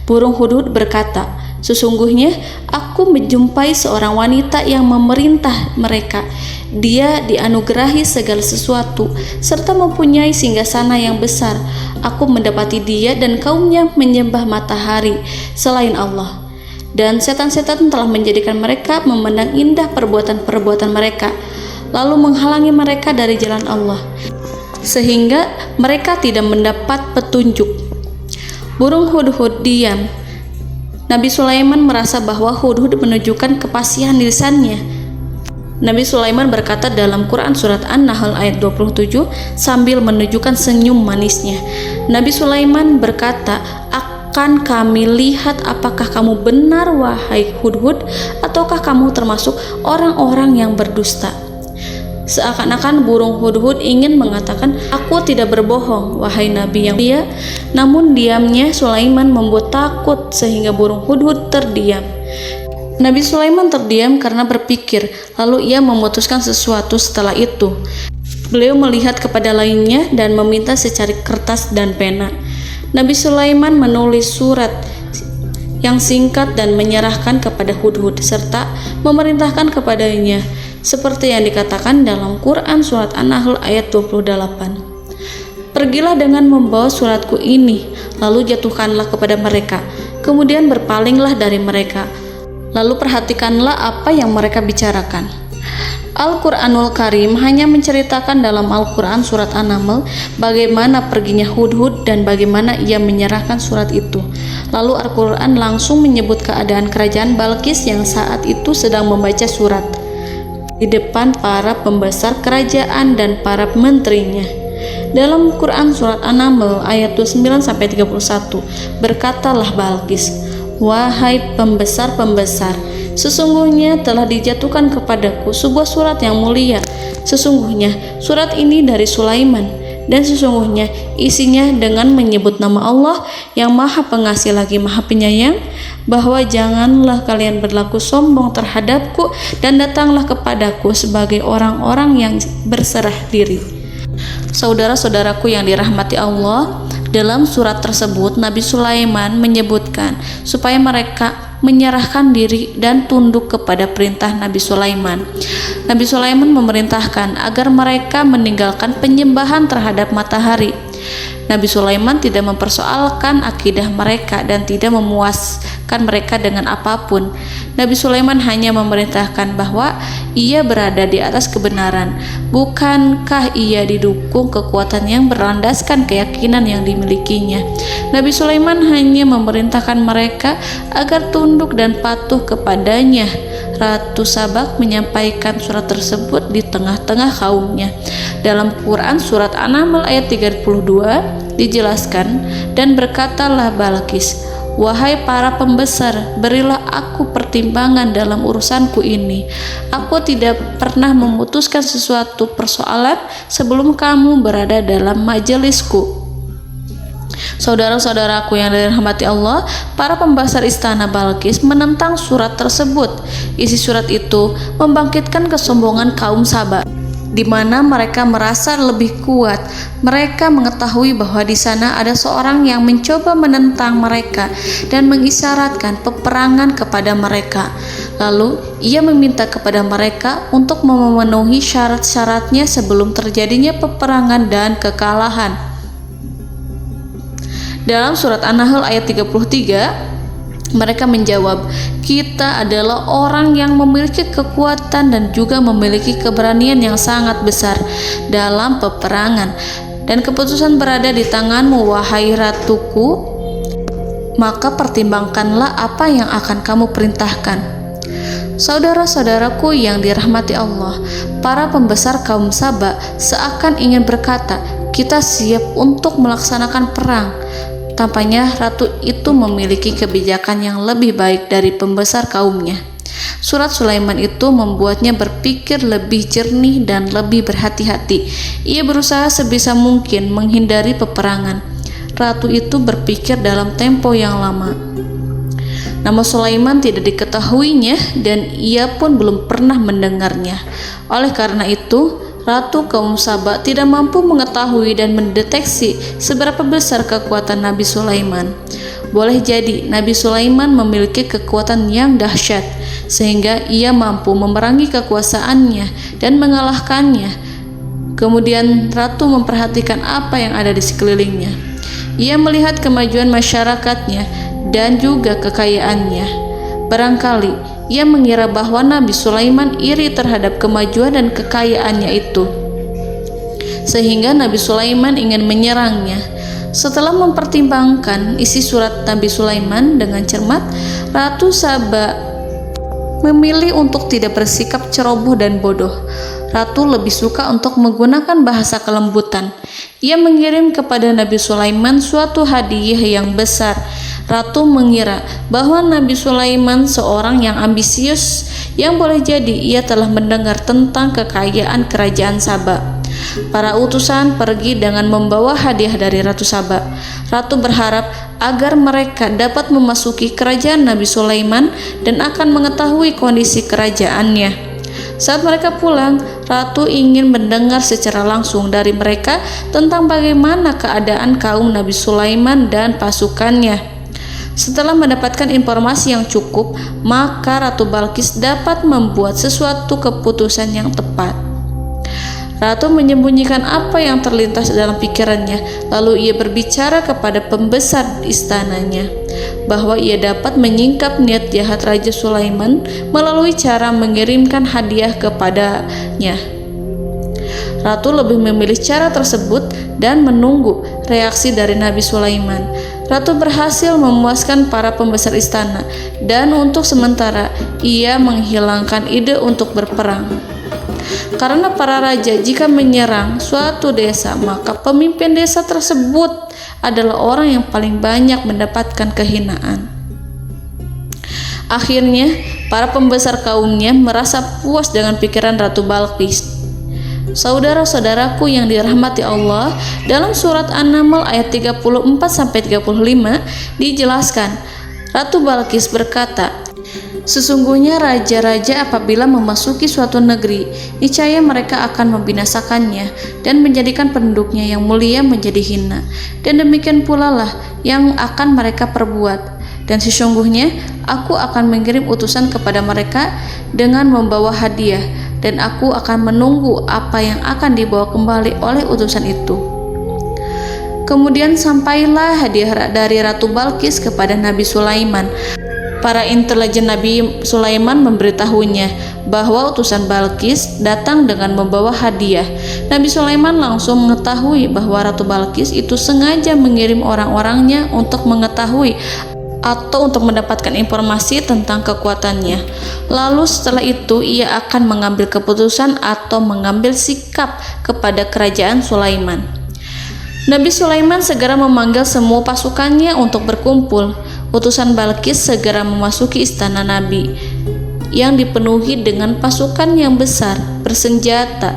burung Hudhud berkata, "Sesungguhnya aku menjumpai seorang wanita yang memerintah mereka. Dia dianugerahi segala sesuatu serta mempunyai singgasana yang besar. Aku mendapati dia dan kaumnya menyembah matahari selain Allah. Dan setan-setan telah menjadikan mereka memandang indah perbuatan-perbuatan mereka, lalu menghalangi mereka dari jalan Allah, sehingga mereka tidak mendapat petunjuk." Burung Hudhud diam. Nabi Sulaiman merasa bahwa Hudhud menunjukkan kepasihan lisannya. Nabi Sulaiman berkata dalam Quran surat An-Nahl ayat 27 sambil menunjukkan senyum manisnya. Nabi Sulaiman berkata, "Akan kami lihat apakah kamu benar wahai Hudhud, ataukah kamu termasuk orang-orang yang berdusta." Seakan-akan burung Hudhud ingin mengatakan, "Aku tidak berbohong, wahai Nabi yang mulia." Namun diamnya Sulaiman membuat takut sehingga burung Hudhud terdiam. Nabi Sulaiman terdiam karena berpikir, lalu ia memutuskan sesuatu setelah itu. Beliau melihat kepada lainnya dan meminta secari kertas dan pena. Nabi Sulaiman menulis surat yang singkat dan menyerahkan kepada Hudhud serta memerintahkan kepadanya seperti yang dikatakan dalam Quran surat An-Nahl ayat 28. "Pergilah dengan membawa suratku ini, lalu jatuhkanlah kepada mereka, kemudian berpalinglah dari mereka, lalu perhatikanlah apa yang mereka bicarakan." Al-Quranul Karim hanya menceritakan dalam Al-Quran surat An-Naml bagaimana perginya Hudhud dan bagaimana ia menyerahkan surat itu. Lalu Al-Quran langsung menyebut keadaan kerajaan Balqis yang saat itu sedang membaca surat di depan para pembesar kerajaan dan para menterinya. Dalam Quran surat An-Naml ayat 29-31, berkatalah Balqis, "Wahai pembesar-pembesar, sesungguhnya telah dijatuhkan kepadaku sebuah surat yang mulia. Sesungguhnya surat ini dari Sulaiman, dan sesungguhnya isinya dengan menyebut nama Allah yang Maha Pengasih lagi Maha Penyayang, bahwa janganlah kalian berlaku sombong terhadapku dan datanglah kepadaku sebagai orang-orang yang berserah diri." Saudara-saudaraku yang dirahmati Allah, dalam surat tersebut Nabi Sulaiman menyebutkan supaya mereka menyerahkan diri dan tunduk kepada perintah Nabi Sulaiman. Nabi Sulaiman memerintahkan agar mereka meninggalkan penyembahan terhadap matahari. Nabi Sulaiman tidak mempersoalkan akidah mereka dan tidak memuaskan mereka dengan apapun. Nabi Sulaiman hanya memerintahkan bahwa ia berada di atas kebenaran. Bukankah ia didukung kekuatan yang berlandaskan keyakinan yang dimilikinya? Nabi Sulaiman hanya memerintahkan mereka agar tunduk dan patuh kepadanya. Ratu Sabak menyampaikan surat tersebut di tengah-tengah kaumnya. Dalam Quran surat An-Naml ayat 32 dijelaskan, "Dan berkatalah Balqis, wahai para pembesar, berilah aku pertimbangan dalam urusanku ini. Aku tidak pernah memutuskan sesuatu persoalan sebelum kamu berada dalam majelisku." Saudara-saudaraku yang dirahmati Allah, para pembesar istana Balqis menentang surat tersebut. Isi surat itu membangkitkan kesombongan kaum Saba, di mana mereka merasa lebih kuat. Mereka mengetahui bahwa di sana ada seorang yang mencoba menentang mereka dan mengisyaratkan peperangan kepada mereka. Lalu ia meminta kepada mereka untuk memenuhi syarat-syaratnya sebelum terjadinya peperangan dan kekalahan. Dalam surat An-Nahl ayat 33, mereka menjawab, "Kita adalah orang yang memiliki kekuatan dan juga memiliki keberanian yang sangat besar dalam peperangan, dan keputusan berada di tanganmu, wahai ratuku. Maka pertimbangkanlah apa yang akan kamu perintahkan." Saudara-saudaraku yang dirahmati Allah, para pembesar kaum Saba seakan ingin berkata, "Kita siap untuk melaksanakan perang." Tampaknya ratu itu memiliki kebijakan yang lebih baik dari pembesar kaumnya. Surat Sulaiman itu membuatnya berpikir lebih jernih dan lebih berhati-hati. Ia berusaha sebisa mungkin menghindari peperangan. ratu itu berpikir dalam tempo yang lama. Nama Sulaiman tidak diketahuinya dan ia pun belum pernah mendengarnya. Oleh karena itu, Ratu kaum Saba tidak mampu mengetahui dan mendeteksi seberapa besar kekuatan Nabi Sulaiman. Boleh jadi Nabi Sulaiman memiliki kekuatan yang dahsyat, sehingga ia mampu memerangi kekuasaannya dan mengalahkannya. Kemudian Ratu memperhatikan apa yang ada di sekelilingnya. Ia melihat kemajuan masyarakatnya dan juga kekayaannya. Barangkali ia mengira bahwa Nabi Sulaiman iri terhadap kemajuan dan kekayaannya itu, sehingga Nabi Sulaiman ingin menyerangnya. Setelah mempertimbangkan isi surat Nabi Sulaiman dengan cermat, Ratu Saba memilih untuk tidak bersikap ceroboh dan bodoh. Ratu lebih suka untuk menggunakan bahasa kelembutan. Ia mengirim kepada Nabi Sulaiman suatu hadiah yang besar. Ratu mengira bahwa Nabi Sulaiman seorang yang ambisius, yang boleh jadi ia telah mendengar tentang kekayaan kerajaan Saba. Para utusan pergi dengan membawa hadiah dari Ratu Saba. Ratu berharap agar mereka dapat memasuki kerajaan Nabi Sulaiman dan akan mengetahui kondisi kerajaannya. Saat mereka pulang, Ratu ingin mendengar secara langsung dari mereka tentang bagaimana keadaan kaum Nabi Sulaiman dan pasukannya. Setelah mendapatkan informasi yang cukup, maka Ratu Balqis dapat membuat sesuatu keputusan yang tepat. Ratu menyembunyikan apa yang terlintas dalam pikirannya, lalu ia berbicara kepada pembesar istananya bahwa ia dapat menyingkap niat jahat Raja Sulaiman melalui cara mengirimkan hadiah kepadanya. Ratu lebih memilih cara tersebut dan menunggu reaksi dari Nabi Sulaiman. Ratu berhasil memuaskan para pembesar istana, dan untuk sementara ia menghilangkan ide untuk berperang. Karena para raja jika menyerang suatu desa, maka pemimpin desa tersebut adalah orang yang paling banyak mendapatkan kehinaan. Akhirnya, para pembesar kaumnya merasa puas dengan pikiran Ratu Balqis. Saudara-saudaraku yang dirahmati Allah, dalam surat An-Naml ayat 34-35 dijelaskan, Ratu Balqis berkata, "Sesungguhnya raja-raja apabila memasuki suatu negeri, niscaya mereka akan membinasakannya dan menjadikan penduduknya yang mulia menjadi hina. Dan demikian pula lah yang akan mereka perbuat. Dan sesungguhnya aku akan mengirim utusan kepada mereka dengan membawa hadiah, dan aku akan menunggu apa yang akan dibawa kembali oleh utusan itu." Kemudian sampailah hadiah dari Ratu Balqis kepada Nabi Sulaiman. Para intelijen Nabi Sulaiman memberitahunya bahwa utusan Balqis datang dengan membawa hadiah. Nabi Sulaiman langsung mengetahui bahwa Ratu Balqis itu sengaja mengirim orang-orangnya untuk mengetahui atau untuk mendapatkan informasi tentang kekuatannya. Lalu setelah itu ia akan mengambil keputusan atau mengambil sikap kepada kerajaan Sulaiman. Nabi Sulaiman segera memanggil semua pasukannya untuk berkumpul. Utusan Balqis segera memasuki istana Nabi yang dipenuhi dengan pasukan yang besar bersenjata.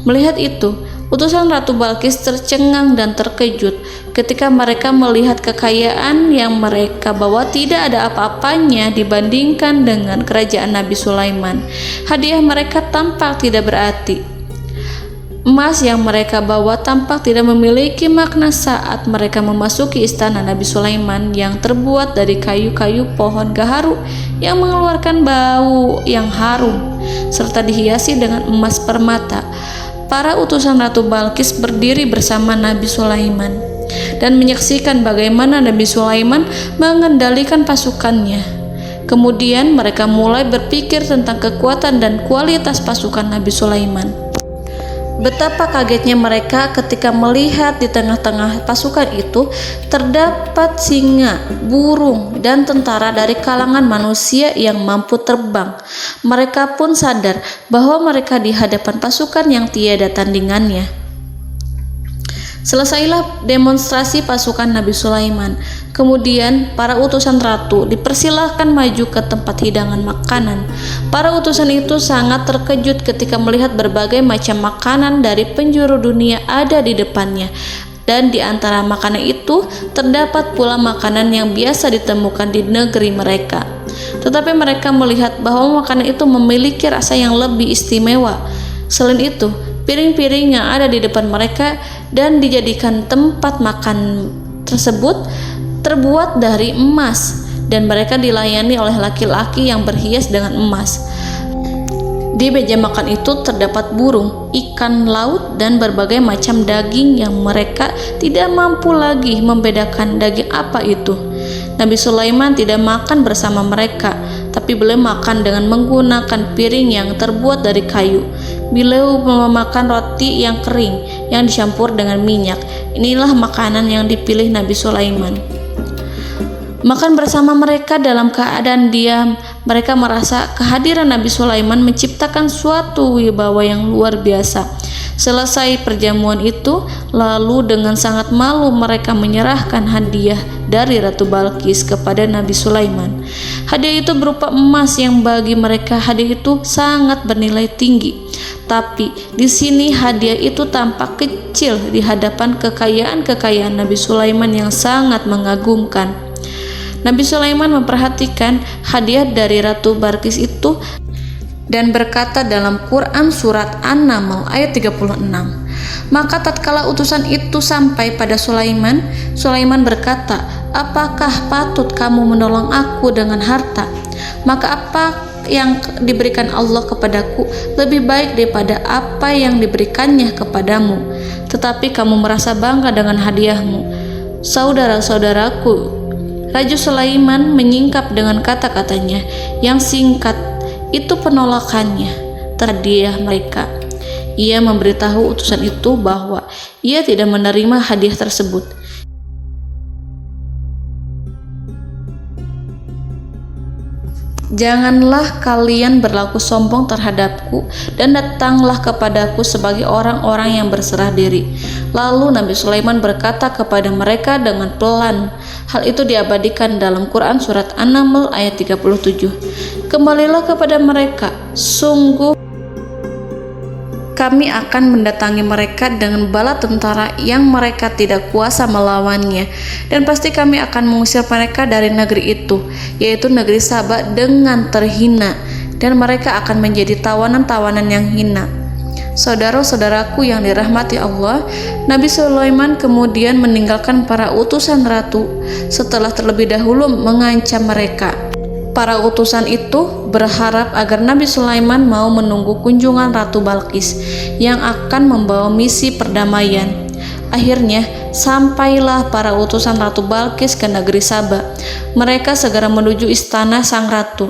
Melihat itu, utusan Ratu Balqis tercengang dan terkejut ketika mereka melihat kekayaan yang mereka bawa tidak ada apa-apanya dibandingkan dengan kerajaan Nabi Sulaiman. Hadiah mereka tampak tidak berarti. Emas yang mereka bawa tampak tidak memiliki makna saat mereka memasuki istana Nabi Sulaiman yang terbuat dari kayu-kayu pohon gaharu yang mengeluarkan bau yang harum serta dihiasi dengan emas permata. Para utusan Ratu Balqis berdiri bersama Nabi Sulaiman dan menyaksikan bagaimana Nabi Sulaiman mengendalikan pasukannya. Kemudian mereka mulai berpikir tentang kekuatan dan kualitas pasukan Nabi Sulaiman. Betapa kagetnya mereka ketika melihat di tengah-tengah pasukan itu terdapat singa, burung, dan tentara dari kalangan manusia yang mampu terbang. Mereka pun sadar bahwa mereka di hadapan pasukan yang tiada tandingannya. Selesailah demonstrasi pasukan Nabi Sulaiman. Kemudian para utusan ratu dipersilahkan maju ke tempat hidangan makanan. Para utusan itu sangat terkejut ketika melihat berbagai macam makanan dari penjuru dunia ada di depannya. dan di antara makanan itu terdapat pula makanan yang biasa ditemukan di negeri mereka. Tetapi mereka melihat bahwa makanan itu memiliki rasa yang lebih istimewa. Selain itu, piring-piring yang ada di depan mereka dan dijadikan tempat makan tersebut terbuat dari emas, dan mereka dilayani oleh laki-laki yang berhias dengan emas. Di meja makan itu terdapat burung, ikan laut, dan berbagai macam daging yang mereka tidak mampu lagi membedakan daging apa itu. Nabi Sulaiman tidak makan bersama mereka, tapi beliau makan dengan menggunakan piring yang terbuat dari kayu. Beliau memakan roti yang kering yang dicampur dengan minyak. Inilah makanan yang dipilih Nabi Sulaiman. Makan bersama mereka dalam keadaan diam, mereka merasa kehadiran Nabi Sulaiman menciptakan suatu wibawa yang luar biasa. Selesai perjamuan itu, lalu dengan sangat malu mereka menyerahkan hadiah dari Ratu Balqis kepada Nabi Sulaiman. Hadiah itu berupa emas yang bagi mereka hadiah itu sangat bernilai tinggi. Tapi di sini hadiah itu tampak kecil di hadapan kekayaan-kekayaan Nabi Sulaiman yang sangat mengagumkan. Nabi Sulaiman memperhatikan hadiah dari Ratu Balqis itu dan berkata dalam Quran surat An-Naml ayat 36. Maka tatkala utusan itu sampai pada Sulaiman, Sulaiman berkata, "Apakah patut kamu menolong aku dengan harta? Maka apa yang diberikan Allah kepadaku lebih baik daripada apa yang diberikannya kepadamu. Tetapi kamu merasa bangga dengan hadiahmu." Saudara-saudaraku, Raja Sulaiman menyingkap dengan kata-katanya yang singkat itu penolakannya terhadap hadiah mereka. Ia memberitahu utusan itu bahwa ia tidak menerima hadiah tersebut. "Janganlah kalian berlaku sombong terhadapku dan datanglah kepadaku sebagai orang-orang yang berserah diri." Lalu Nabi Sulaiman berkata kepada mereka dengan pelan. Hal itu diabadikan dalam Quran surat An-Naml ayat 37. "Kembalilah kepada mereka, sungguh kami akan mendatangi mereka dengan bala tentara yang mereka tidak kuasa melawannya, dan pasti kami akan mengusir mereka dari negeri itu, yaitu negeri Saba, dengan terhina, dan mereka akan menjadi tawanan-tawanan yang hina." Saudara-saudaraku yang dirahmati Allah, Nabi Sulaiman kemudian meninggalkan para utusan ratu setelah terlebih dahulu mengancam mereka. Para utusan itu berharap agar Nabi Sulaiman mau menunggu kunjungan Ratu Balqis yang akan membawa misi perdamaian. Akhirnya sampailah para utusan Ratu Balqis ke negeri Saba. Mereka segera menuju istana sang ratu.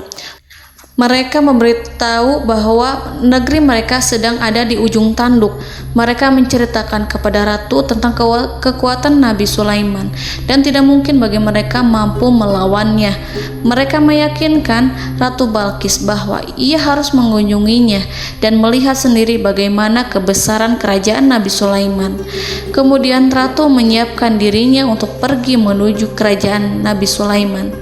Mereka memberitahu bahwa negeri mereka sedang ada di ujung tanduk. Mereka menceritakan kepada ratu tentang kekuatan Nabi Sulaiman dan tidak mungkin bagi mereka mampu melawannya. Mereka meyakinkan Ratu Balqis bahwa ia harus mengunjunginya dan melihat sendiri bagaimana kebesaran kerajaan Nabi Sulaiman. Kemudian ratu menyiapkan dirinya untuk pergi menuju kerajaan Nabi Sulaiman.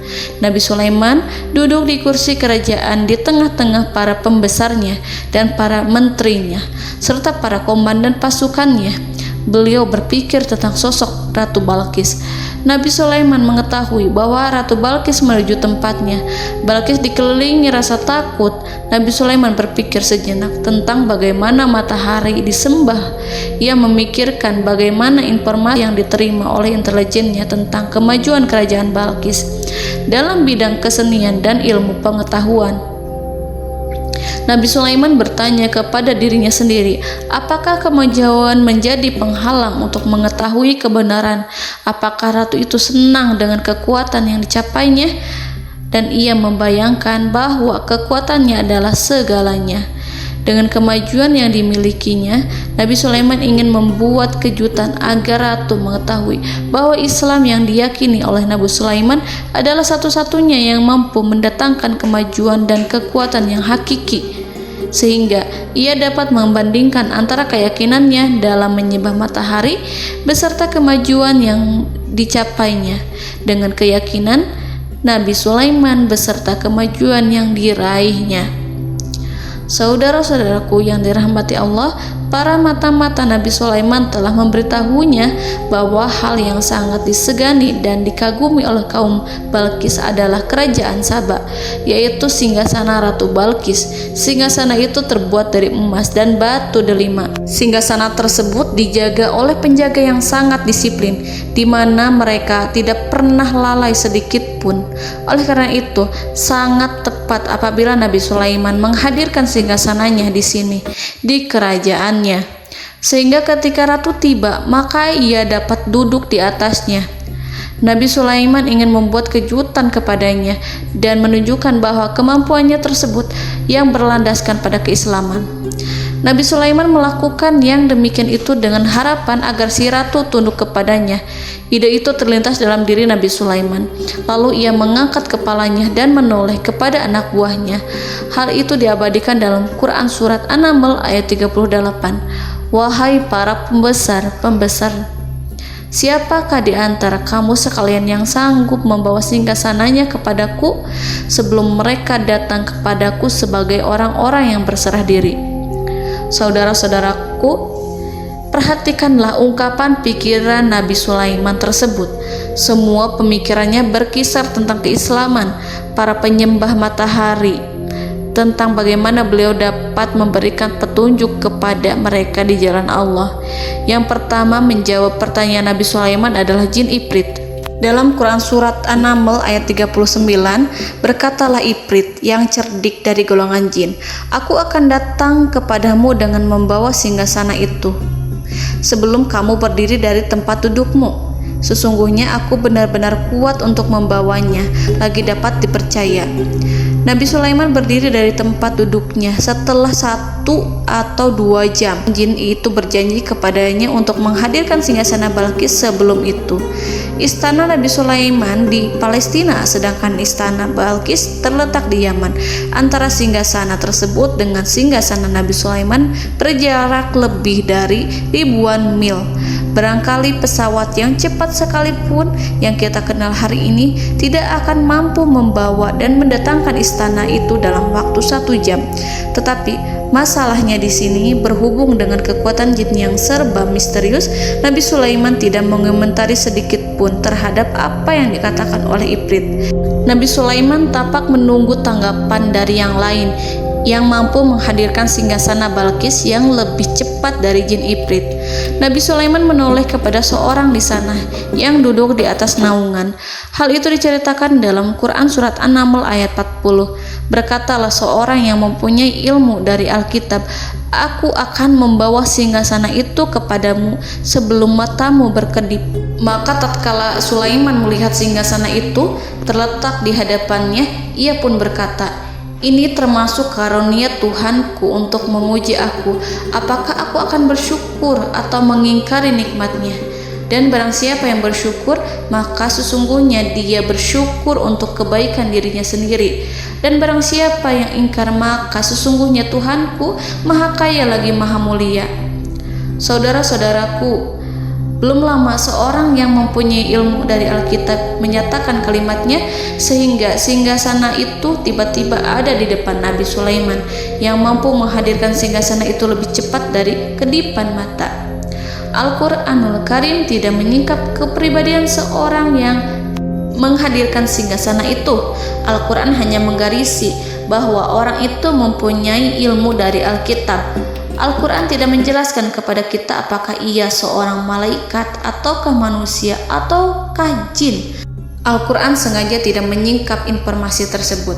Nabi Sulaiman duduk di kursi kerajaan di tengah-tengah para pembesarnya dan para menterinya serta para komandan pasukannya. Beliau berpikir tentang sosok Ratu Balqis. Nabi Sulaiman mengetahui bahwa Ratu Balqis menuju tempatnya. Balqis dikelilingi rasa takut. Nabi Sulaiman berpikir sejenak tentang bagaimana matahari disembah. Ia memikirkan bagaimana informasi yang diterima oleh intelijennya tentang kemajuan kerajaan Balqis dalam bidang kesenian dan ilmu pengetahuan. Nabi Sulaiman bertanya kepada dirinya sendiri, apakah kemajuan menjadi penghalang untuk mengetahui kebenaran? Apakah ratu itu senang dengan kekuatan yang dicapainya? Dan ia membayangkan bahwa kekuatannya adalah segalanya. Dengan kemajuan yang dimilikinya, Nabi Sulaiman ingin membuat kejutan agar ratu mengetahui bahwa Islam yang diyakini oleh Nabi Sulaiman adalah satu-satunya yang mampu mendatangkan kemajuan dan kekuatan yang hakiki, sehingga ia dapat membandingkan antara keyakinannya dalam menyembah matahari beserta kemajuan yang dicapainya dengan keyakinan Nabi Sulaiman beserta kemajuan yang diraihnya. Saudara-saudaraku yang dirahmati Allah, para mata-mata Nabi Sulaiman telah memberitahunya bahwa hal yang sangat disegani dan dikagumi oleh kaum Balkis adalah kerajaan Saba, yaitu singgasana Ratu Balkis. Singgasana itu terbuat dari emas dan batu delima. Singgasana tersebut dijaga oleh penjaga yang sangat disiplin, di mana mereka tidak pernah lalai sedikit pun. Oleh karena itu, sangat tepat apabila Nabi Sulaiman menghadirkan singgasananya di sini, di kerajaannya, sehingga ketika ratu tiba, maka ia dapat duduk di atasnya. Nabi Sulaiman ingin membuat kejutan kepadanya dan menunjukkan bahwa kemampuannya tersebut yang berlandaskan pada keislaman. Nabi Sulaiman melakukan yang demikian itu dengan harapan agar si ratu tunduk kepadanya. Ide itu terlintas dalam diri Nabi Sulaiman. Lalu ia mengangkat kepalanya dan menoleh kepada anak buahnya. Hal itu diabadikan dalam Quran Surat An-Naml ayat 38. Wahai para pembesar, siapakah di antara kamu sekalian yang sanggup membawa singgasananya kepadaku sebelum mereka datang kepadaku sebagai orang-orang yang berserah diri? Saudara-saudaraku, perhatikanlah ungkapan pikiran Nabi Sulaiman tersebut. Semua pemikirannya berkisar tentang keislaman para penyembah matahari, tentang bagaimana beliau dapat memberikan petunjuk kepada mereka di jalan Allah. Yang pertama menjawab pertanyaan Nabi Sulaiman adalah jin Ifrit. Dalam Quran Surat An-Naml ayat 39, berkatalah Ifrit yang cerdik dari golongan jin, aku akan datang kepadamu dengan membawa singgasana itu sebelum kamu berdiri dari tempat dudukmu. Sesungguhnya aku benar-benar kuat untuk membawanya, lagi dapat dipercaya. Nabi Sulaiman berdiri dari tempat duduknya setelah 1 atau 2 jam. Jin itu berjanji kepadanya untuk menghadirkan singgasana Balkis sebelum itu. Istana Nabi Sulaiman di Palestina, sedangkan istana Balkis terletak di Yaman. Antara singgasana tersebut dengan singgasana Nabi Sulaiman berjarak lebih dari ribuan mil. Barangkali pesawat yang cepat sekalipun yang kita kenal hari ini tidak akan mampu membawa dan mendatangkan istana itu dalam waktu 1 jam. Tetapi masalahnya di sini berhubung dengan kekuatan jin yang serba misterius, Nabi Sulaiman tidak mengomentari sedikit pun terhadap apa yang dikatakan oleh Ifrit. Nabi Sulaiman tapak menunggu tanggapan dari yang lain yang mampu menghadirkan singgasana Balkis yang lebih cepat dari jin Ifrit. Nabi Sulaiman menoleh kepada seorang di sana yang duduk di atas naungan. Hal itu diceritakan dalam Quran Surat An-Naml ayat 40. Berkatalah seorang yang mempunyai ilmu dari Alkitab, aku akan membawa singgasana itu kepadamu sebelum matamu berkedip. Maka tatkala Sulaiman melihat singgasana itu terletak di hadapannya, ia pun berkata, ini termasuk karunia Tuhanku untuk memuji aku. Apakah aku akan bersyukur atau mengingkari nikmatnya? Dan barang siapa yang bersyukur, maka sesungguhnya dia bersyukur untuk kebaikan dirinya sendiri. Dan barang siapa yang ingkar, maka sesungguhnya Tuhanku maha kaya lagi maha mulia. Saudara-saudaraku, belum lama seorang yang mempunyai ilmu dari Alkitab menyatakan kalimatnya, sehingga singgasana itu tiba-tiba ada di depan Nabi Sulaiman yang mampu menghadirkan singgasana itu lebih cepat dari kedipan mata. Al-Quranul Karim tidak menyingkap kepribadian seorang yang menghadirkan singgasana itu. Al-Quran hanya menggarisi bahwa orang itu mempunyai ilmu dari Alkitab. Al-Quran tidak menjelaskan kepada kita apakah ia seorang malaikat ataukah manusia ataukah jin. Al-Quran sengaja tidak menyingkap informasi tersebut.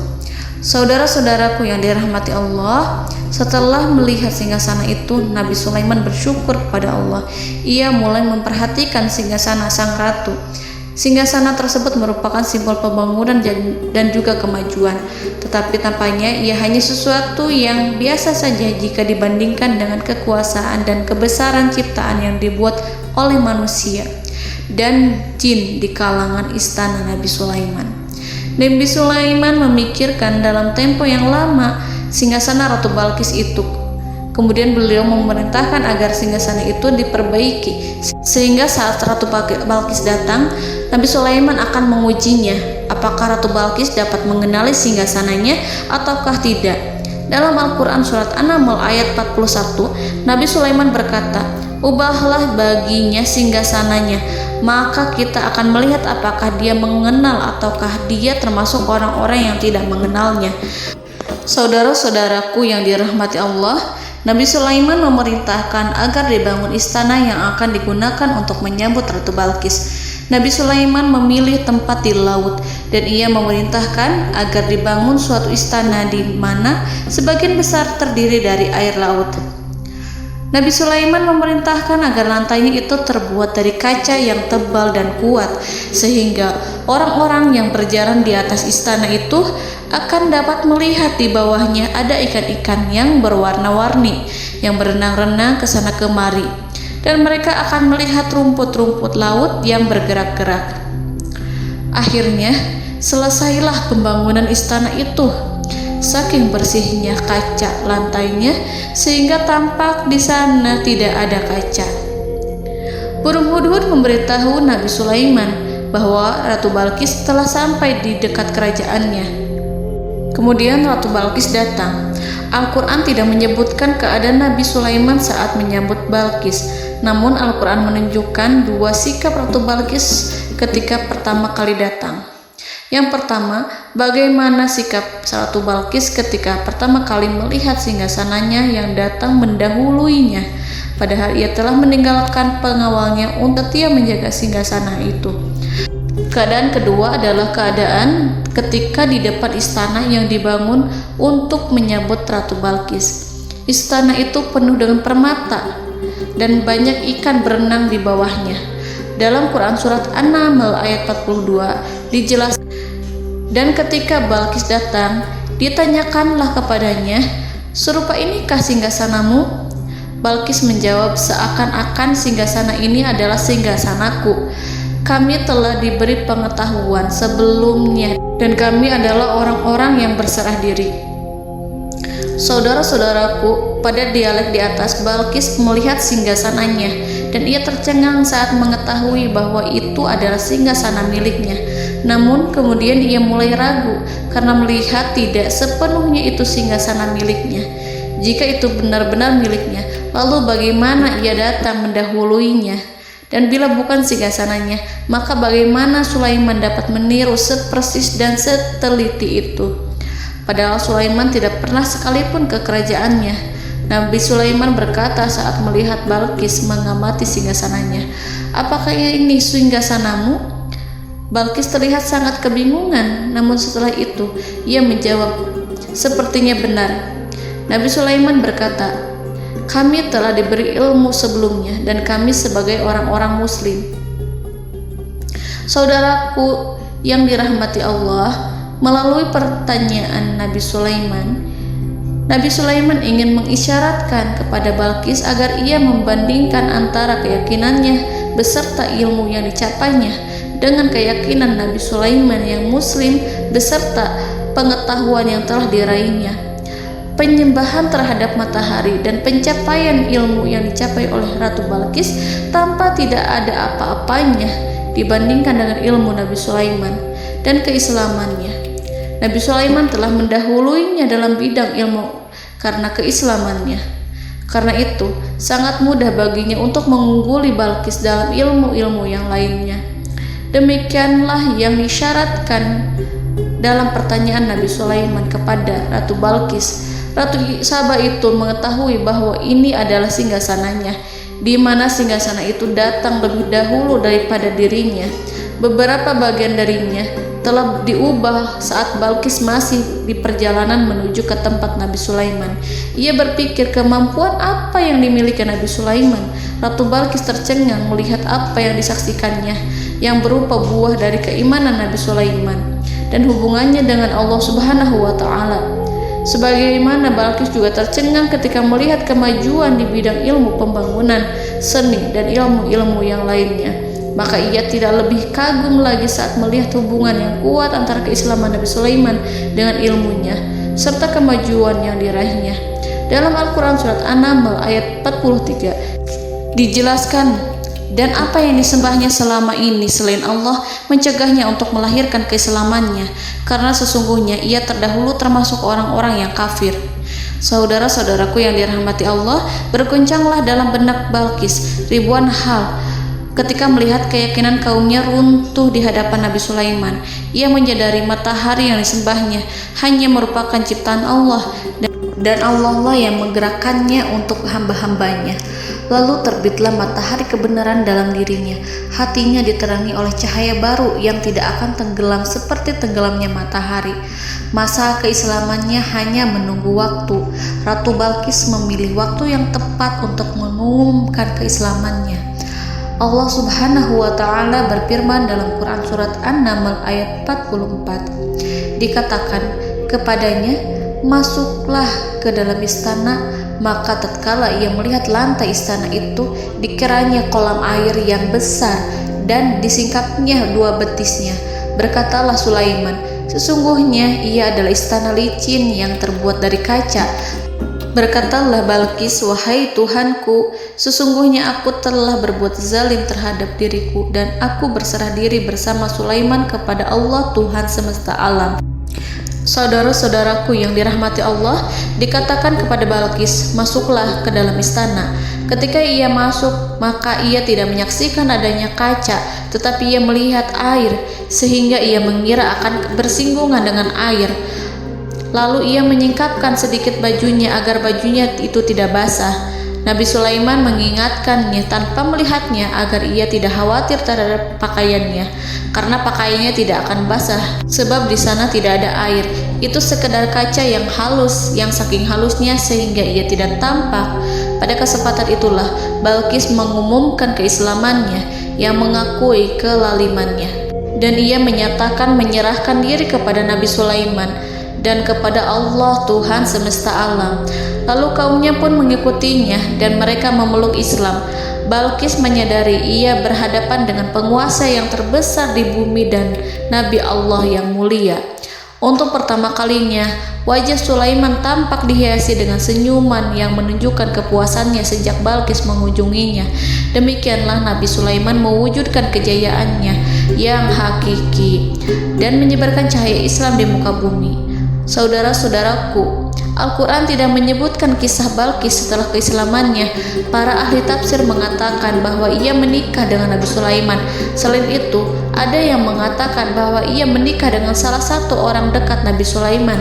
Saudara-saudaraku yang dirahmati Allah, setelah melihat singgasana itu, Nabi Sulaiman bersyukur kepada Allah. Ia mulai memperhatikan singgasana sang ratu. Singgasana tersebut merupakan simbol pembangunan dan juga kemajuan, tetapi tampaknya ia hanya sesuatu yang biasa saja jika dibandingkan dengan kekuasaan dan kebesaran ciptaan yang dibuat oleh manusia dan jin di kalangan istana Nabi Sulaiman. Nabi Sulaiman memikirkan dalam tempo yang lama singgasana Ratu Balkis itu. Kemudian beliau memerintahkan agar singgasana itu diperbaiki, sehingga saat Ratu Balkis datang, Nabi Sulaiman akan mengujinya apakah Ratu Balkis dapat mengenali singgasananya ataukah tidak. Dalam Al-Quran surat An-Naml ayat 41, Nabi Sulaiman berkata, "Ubahlah baginya singgasananya, maka kita akan melihat apakah dia mengenal ataukah dia termasuk orang-orang yang tidak mengenalnya." Saudara-saudaraku yang dirahmati Allah, Nabi Sulaiman memerintahkan agar dibangun istana yang akan digunakan untuk menyambut Ratu Balqis. Nabi Sulaiman memilih tempat di laut dan ia memerintahkan agar dibangun suatu istana di mana sebagian besar terdiri dari air laut. Nabi Sulaiman memerintahkan agar lantainya itu terbuat dari kaca yang tebal dan kuat, sehingga orang-orang yang berjalan di atas istana itu akan dapat melihat di bawahnya ada ikan-ikan yang berwarna-warni yang berenang-renang ke sana kemari, dan mereka akan melihat rumput-rumput laut yang bergerak-gerak. Akhirnya, selesailah pembangunan istana itu. Saking bersihnya kaca lantainya sehingga tampak di sana tidak ada kaca. Burung hudhud memberitahu Nabi Sulaiman bahwa Ratu Balqis telah sampai di dekat kerajaannya. Kemudian Ratu Balqis datang. Al-Quran tidak menyebutkan keadaan Nabi Sulaiman saat menyambut Balqis, namun Al-Quran menunjukkan dua sikap Ratu Balqis ketika pertama kali datang. Yang pertama, bagaimana sikap Ratu Balqis ketika pertama kali melihat singgasananya yang datang mendahuluinya, padahal ia telah meninggalkan pengawalnya untuk setia menjaga singgasana itu. Keadaan kedua adalah keadaan ketika di depan istana yang dibangun untuk menyambut Ratu Balqis. Istana itu penuh dengan permata dan banyak ikan berenang di bawahnya. Dalam Quran surat An-Naml ayat 42 dijelaskan, dan ketika Balqis datang, ditanyakanlah kepadanya, "Serupa inikah singgasanamu?" Balqis menjawab, "Seakan-akan singgasana ini adalah singgasanaku. Kami telah diberi pengetahuan sebelumnya dan kami adalah orang-orang yang berserah diri." Saudara-saudaraku, pada dialek di atas, Balqis melihat singgasananya dan ia tercengang saat mengetahui bahwa itu adalah singgasana miliknya. Namun kemudian ia mulai ragu karena melihat tidak sepenuhnya itu singgasana miliknya. Jika itu benar-benar miliknya, lalu bagaimana ia datang mendahuluinya? Dan bila bukan singgasananya, maka bagaimana Sulaiman dapat meniru sepersis dan seteliti itu? Padahal Sulaiman tidak pernah sekalipun ke kerajaannya. Nabi Sulaiman berkata saat melihat Balqis mengamati singgasananya, "Apakah ini singgasanamu?" Balqis terlihat sangat kebingungan, namun setelah itu ia menjawab, "Sepertinya benar." Nabi Sulaiman berkata, "Kami telah diberi ilmu sebelumnya dan kami sebagai orang-orang muslim." Saudaraku yang dirahmati Allah, melalui pertanyaan Nabi Sulaiman ingin mengisyaratkan kepada Balqis agar ia membandingkan antara keyakinannya beserta ilmu yang dicapainya dengan keyakinan Nabi Sulaiman yang muslim beserta pengetahuan yang telah diraihnya. Penyembahan terhadap matahari dan pencapaian ilmu yang dicapai oleh Ratu Balqis tanpa tidak ada apa-apanya dibandingkan dengan ilmu Nabi Sulaiman dan keislamannya. Nabi Sulaiman telah mendahuluinya dalam bidang ilmu karena keislamannya. Karena itu, sangat mudah baginya untuk mengungguli Balqis dalam ilmu-ilmu yang lainnya. Demikianlah yang disyaratkan dalam pertanyaan Nabi Sulaiman kepada Ratu Balqis. Ratu Saba itu mengetahui bahwa ini adalah singgasananya, di mana singgasana itu datang lebih dahulu daripada dirinya. Beberapa bagian darinya telah diubah saat Balqis masih di perjalanan menuju ke tempat Nabi Sulaiman. Ia berpikir kemampuan apa yang dimiliki Nabi Sulaiman. Ratu Balqis tercengang melihat apa yang disaksikannya, yang berupa buah dari keimanan Nabi Sulaiman dan hubungannya dengan Allah Subhanahu wa Ta'ala. Sebagaimana Balqis juga tercengang ketika melihat kemajuan di bidang ilmu pembangunan, seni, dan ilmu-ilmu yang lainnya. Maka ia tidak lebih kagum lagi saat melihat hubungan yang kuat antara keislaman Nabi Sulaiman dengan ilmunya serta kemajuan yang diraihnya. Dalam Al-Quran surat An-Naml ayat 43 dijelaskan, "Dan apa yang disembahnya selama ini selain Allah mencegahnya untuk melahirkan keislamannya, karena sesungguhnya ia terdahulu termasuk orang-orang yang kafir." Saudara-saudaraku yang dirahmati Allah, berguncanglah dalam benak Balqis ribuan hal ketika melihat keyakinan kaumnya runtuh di hadapan Nabi Sulaiman. Ia menyadari matahari yang disembahnya hanya merupakan ciptaan Allah, dan Allah lah yang menggerakkannya untuk hamba-hambanya. Lalu terbitlah matahari kebenaran dalam dirinya. Hatinya diterangi oleh cahaya baru yang tidak akan tenggelam seperti tenggelamnya matahari. Masa keislamannya hanya menunggu waktu. Ratu Balqis memilih waktu yang tepat untuk mengumumkan keislamannya. Allah Subhanahu wa Ta'ala berfirman dalam Quran Surat An-Naml ayat 44. Dikatakan kepadanya, masuklah ke dalam istana. Maka tatkala ia melihat lantai istana itu, dikiranya kolam air yang besar dan disingkapnya dua betisnya. Berkatalah Sulaiman, sesungguhnya ia adalah istana licin yang terbuat dari kaca. Berkatalah Balqis, wahai Tuhanku, sesungguhnya aku telah berbuat zalim terhadap diriku, dan aku berserah diri bersama Sulaiman kepada Allah Tuhan semesta alam. Saudara-saudaraku yang dirahmati Allah, dikatakan kepada Balqis, masuklah ke dalam istana. Ketika ia masuk, maka ia tidak menyaksikan adanya kaca, tetapi ia melihat air, sehingga ia mengira akan bersinggungan dengan air. Lalu ia menyingkapkan sedikit bajunya agar bajunya itu tidak basah. Nabi Sulaiman mengingatkannya tanpa melihatnya agar ia tidak khawatir terhadap pakaiannya, karena pakaiannya tidak akan basah sebab di sana tidak ada air. Itu sekedar kaca yang halus, yang saking halusnya sehingga ia tidak tampak. Pada kesempatan itulah Balqis mengumumkan keislamannya yang mengakui kelalimannya, dan ia menyatakan menyerahkan diri kepada Nabi Sulaiman dan kepada Allah Tuhan semesta alam. Lalu kaumnya pun mengikutinya dan mereka memeluk Islam. Balqis menyadari ia berhadapan dengan penguasa yang terbesar di bumi dan Nabi Allah yang mulia. Untuk pertama kalinya, wajah Sulaiman tampak dihiasi dengan senyuman yang menunjukkan kepuasannya sejak Balqis mengunjunginya. Demikianlah Nabi Sulaiman mewujudkan kejayaannya yang hakiki dan menyebarkan cahaya Islam di muka bumi. Saudara-saudaraku, Al-Quran tidak menyebutkan kisah Balqis setelah keislamannya. Para ahli tafsir mengatakan bahwa ia menikah dengan Nabi Sulaiman. Selain itu, ada yang mengatakan bahwa ia menikah dengan salah satu orang dekat Nabi Sulaiman.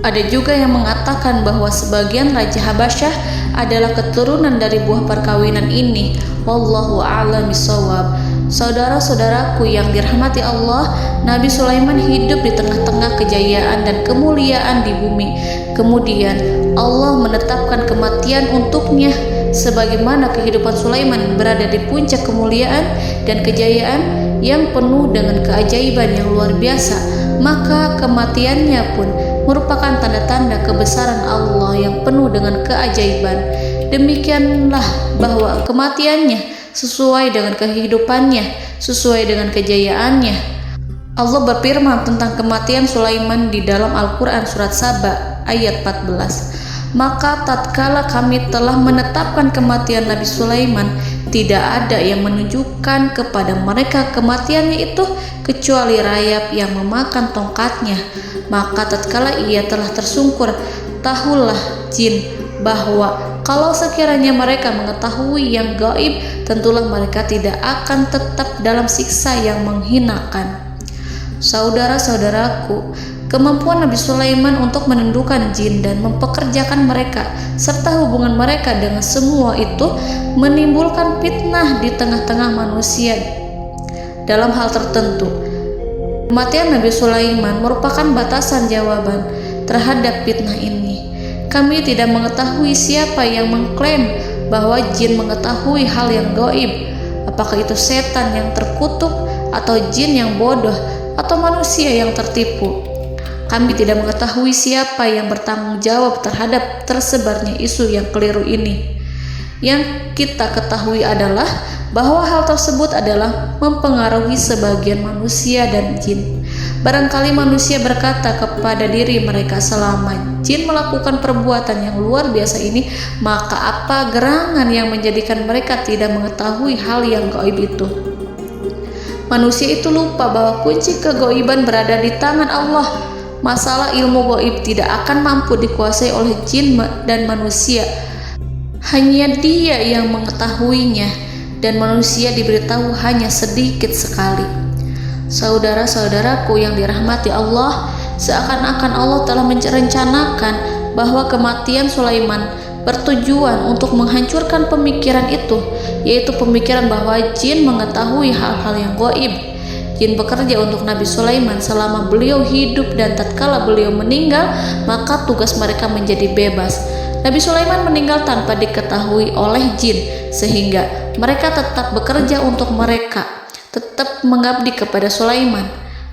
Ada juga yang mengatakan bahwa sebagian Raja Habasyah adalah keturunan dari buah perkawinan ini. Wallahu a'lam bishawab. Saudara-saudaraku yang dirahmati Allah, Nabi Sulaiman hidup di tengah-tengah kejayaan dan kemuliaan di bumi. Kemudian Allah menetapkan kematian untuknya, sebagaimana kehidupan Sulaiman berada di puncak kemuliaan dan kejayaan yang penuh dengan keajaiban yang luar biasa. Maka kematiannya pun merupakan tanda-tanda kebesaran Allah yang penuh dengan keajaiban. Demikianlah bahwa kematiannya sesuai dengan kehidupannya, sesuai dengan kejayaannya. Allah berfirman tentang kematian Sulaiman di dalam Al-Quran Surat Saba ayat 14. Maka tatkala kami telah menetapkan kematian Nabi Sulaiman, tidak ada yang menunjukkan kepada mereka kematiannya itu kecuali rayap yang memakan tongkatnya. Maka tatkala ia telah tersungkur, tahulah jin bahwa kalau sekiranya mereka mengetahui yang gaib, tentulah mereka tidak akan tetap dalam siksa yang menghinakan. Saudara-saudaraku, kemampuan Nabi Sulaiman untuk menundukkan jin dan mempekerjakan mereka serta hubungan mereka dengan semua itu menimbulkan fitnah di tengah-tengah manusia dalam hal tertentu. Kematian Nabi Sulaiman merupakan batasan jawaban terhadap fitnah ini. Kami tidak mengetahui siapa yang mengklaim bahwa jin mengetahui hal yang gaib. Apakah itu setan yang terkutuk, atau jin yang bodoh, atau manusia yang tertipu? Kami tidak mengetahui siapa yang bertanggung jawab terhadap tersebarnya isu yang keliru ini. Yang kita ketahui adalah bahwa hal tersebut adalah mempengaruhi sebagian manusia dan jin. Barangkali manusia berkata kepada diri mereka, selama jin melakukan perbuatan yang luar biasa ini, maka apa gerangan yang menjadikan mereka tidak mengetahui hal yang gaib itu? Manusia itu lupa bahwa kunci kegaiban berada di tangan Allah. masalah ilmu gaib tidak akan mampu dikuasai oleh jin dan manusia. Hanya Dia yang mengetahuinya, dan manusia diberitahu hanya sedikit sekali. Saudara-saudaraku yang dirahmati Allah, seakan-akan Allah telah merencanakan bahwa kematian Sulaiman bertujuan untuk menghancurkan pemikiran itu, yaitu pemikiran bahwa jin mengetahui hal-hal yang gaib. Jin bekerja untuk Nabi Sulaiman selama beliau hidup, dan tatkala beliau meninggal, maka tugas mereka menjadi bebas. Nabi Sulaiman meninggal tanpa diketahui oleh jin, sehingga mereka tetap bekerja untuk mereka, tetap mengabdi kepada Sulaiman.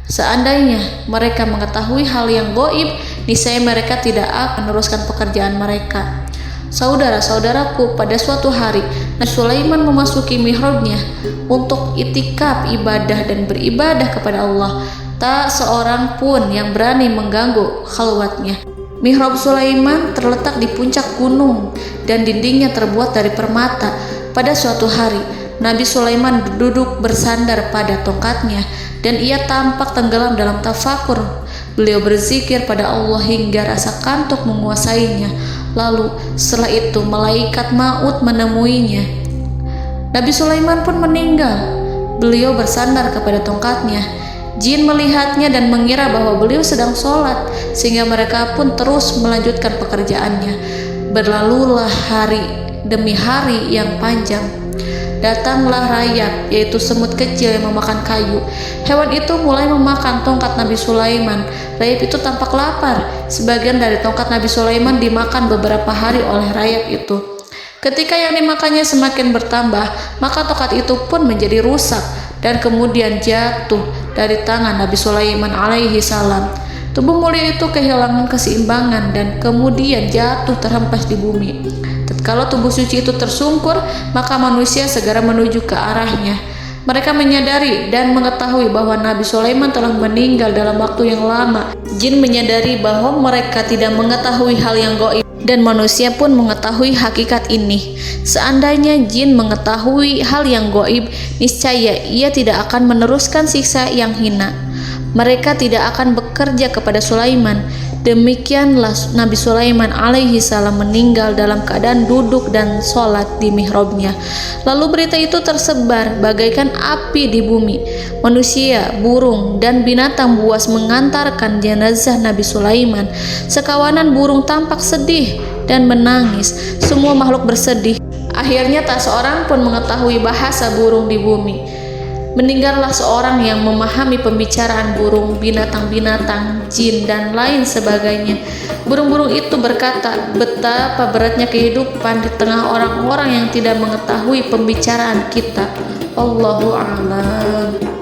Seandainya mereka mengetahui hal yang gaib, niscaya mereka tidak akan meneruskan pekerjaan mereka. Saudara-saudaraku, pada suatu hari Nabi Sulaiman memasuki mihrabnya untuk itikaf ibadah dan beribadah kepada Allah. Tak seorang pun yang berani mengganggu khalwatnya. Mihrab Sulaiman terletak di puncak gunung dan dindingnya terbuat dari permata. Pada suatu hari, Nabi Sulaiman duduk bersandar pada tongkatnya dan ia tampak tenggelam dalam tafakur. Beliau berzikir pada Allah hingga rasa kantuk menguasainya. Lalu setelah itu malaikat maut menemuinya. Nabi Sulaiman pun meninggal. Beliau bersandar kepada tongkatnya. Jin melihatnya dan mengira bahwa beliau sedang sholat, sehingga mereka pun terus melanjutkan pekerjaannya. Berlalulah hari demi hari yang panjang. Datanglah rayap, yaitu semut kecil yang memakan kayu. Hewan itu mulai memakan tongkat Nabi Sulaiman. Rayap itu tampak lapar. Sebagian dari tongkat Nabi Sulaiman dimakan beberapa hari oleh rayap itu. Ketika yang dimakannya semakin bertambah, maka tongkat itu pun menjadi rusak dan kemudian jatuh dari tangan Nabi Sulaiman alaihi salam. Tubuh mulia itu kehilangan keseimbangan dan kemudian jatuh terhempas di bumi. Tatkala tubuh suci itu tersungkur, maka manusia segera menuju ke arahnya. Mereka menyadari dan mengetahui bahwa Nabi Sulaiman telah meninggal dalam waktu yang lama. Jin menyadari bahwa mereka tidak mengetahui hal yang gaib, dan manusia pun mengetahui hakikat ini. Seandainya jin mengetahui hal yang gaib, niscaya ia tidak akan meneruskan siksa yang hina. Mereka tidak akan bekerja kepada Sulaiman. Demikianlah Nabi Sulaiman alaihi salam meninggal dalam keadaan duduk dan sholat di mihrabnya. Lalu berita itu tersebar bagaikan api di bumi. Manusia, burung, dan binatang buas mengantarkan jenazah Nabi Sulaiman. Sekawanan burung tampak sedih dan menangis. Semua makhluk bersedih. Akhirnya tak seorang pun mengetahui bahasa burung di bumi. Meninggallah seorang yang memahami pembicaraan burung, binatang-binatang, jin, dan lain sebagainya. Burung-burung itu berkata, betapa beratnya kehidupan di tengah orang-orang yang tidak mengetahui pembicaraan kita. Allahu a'lam.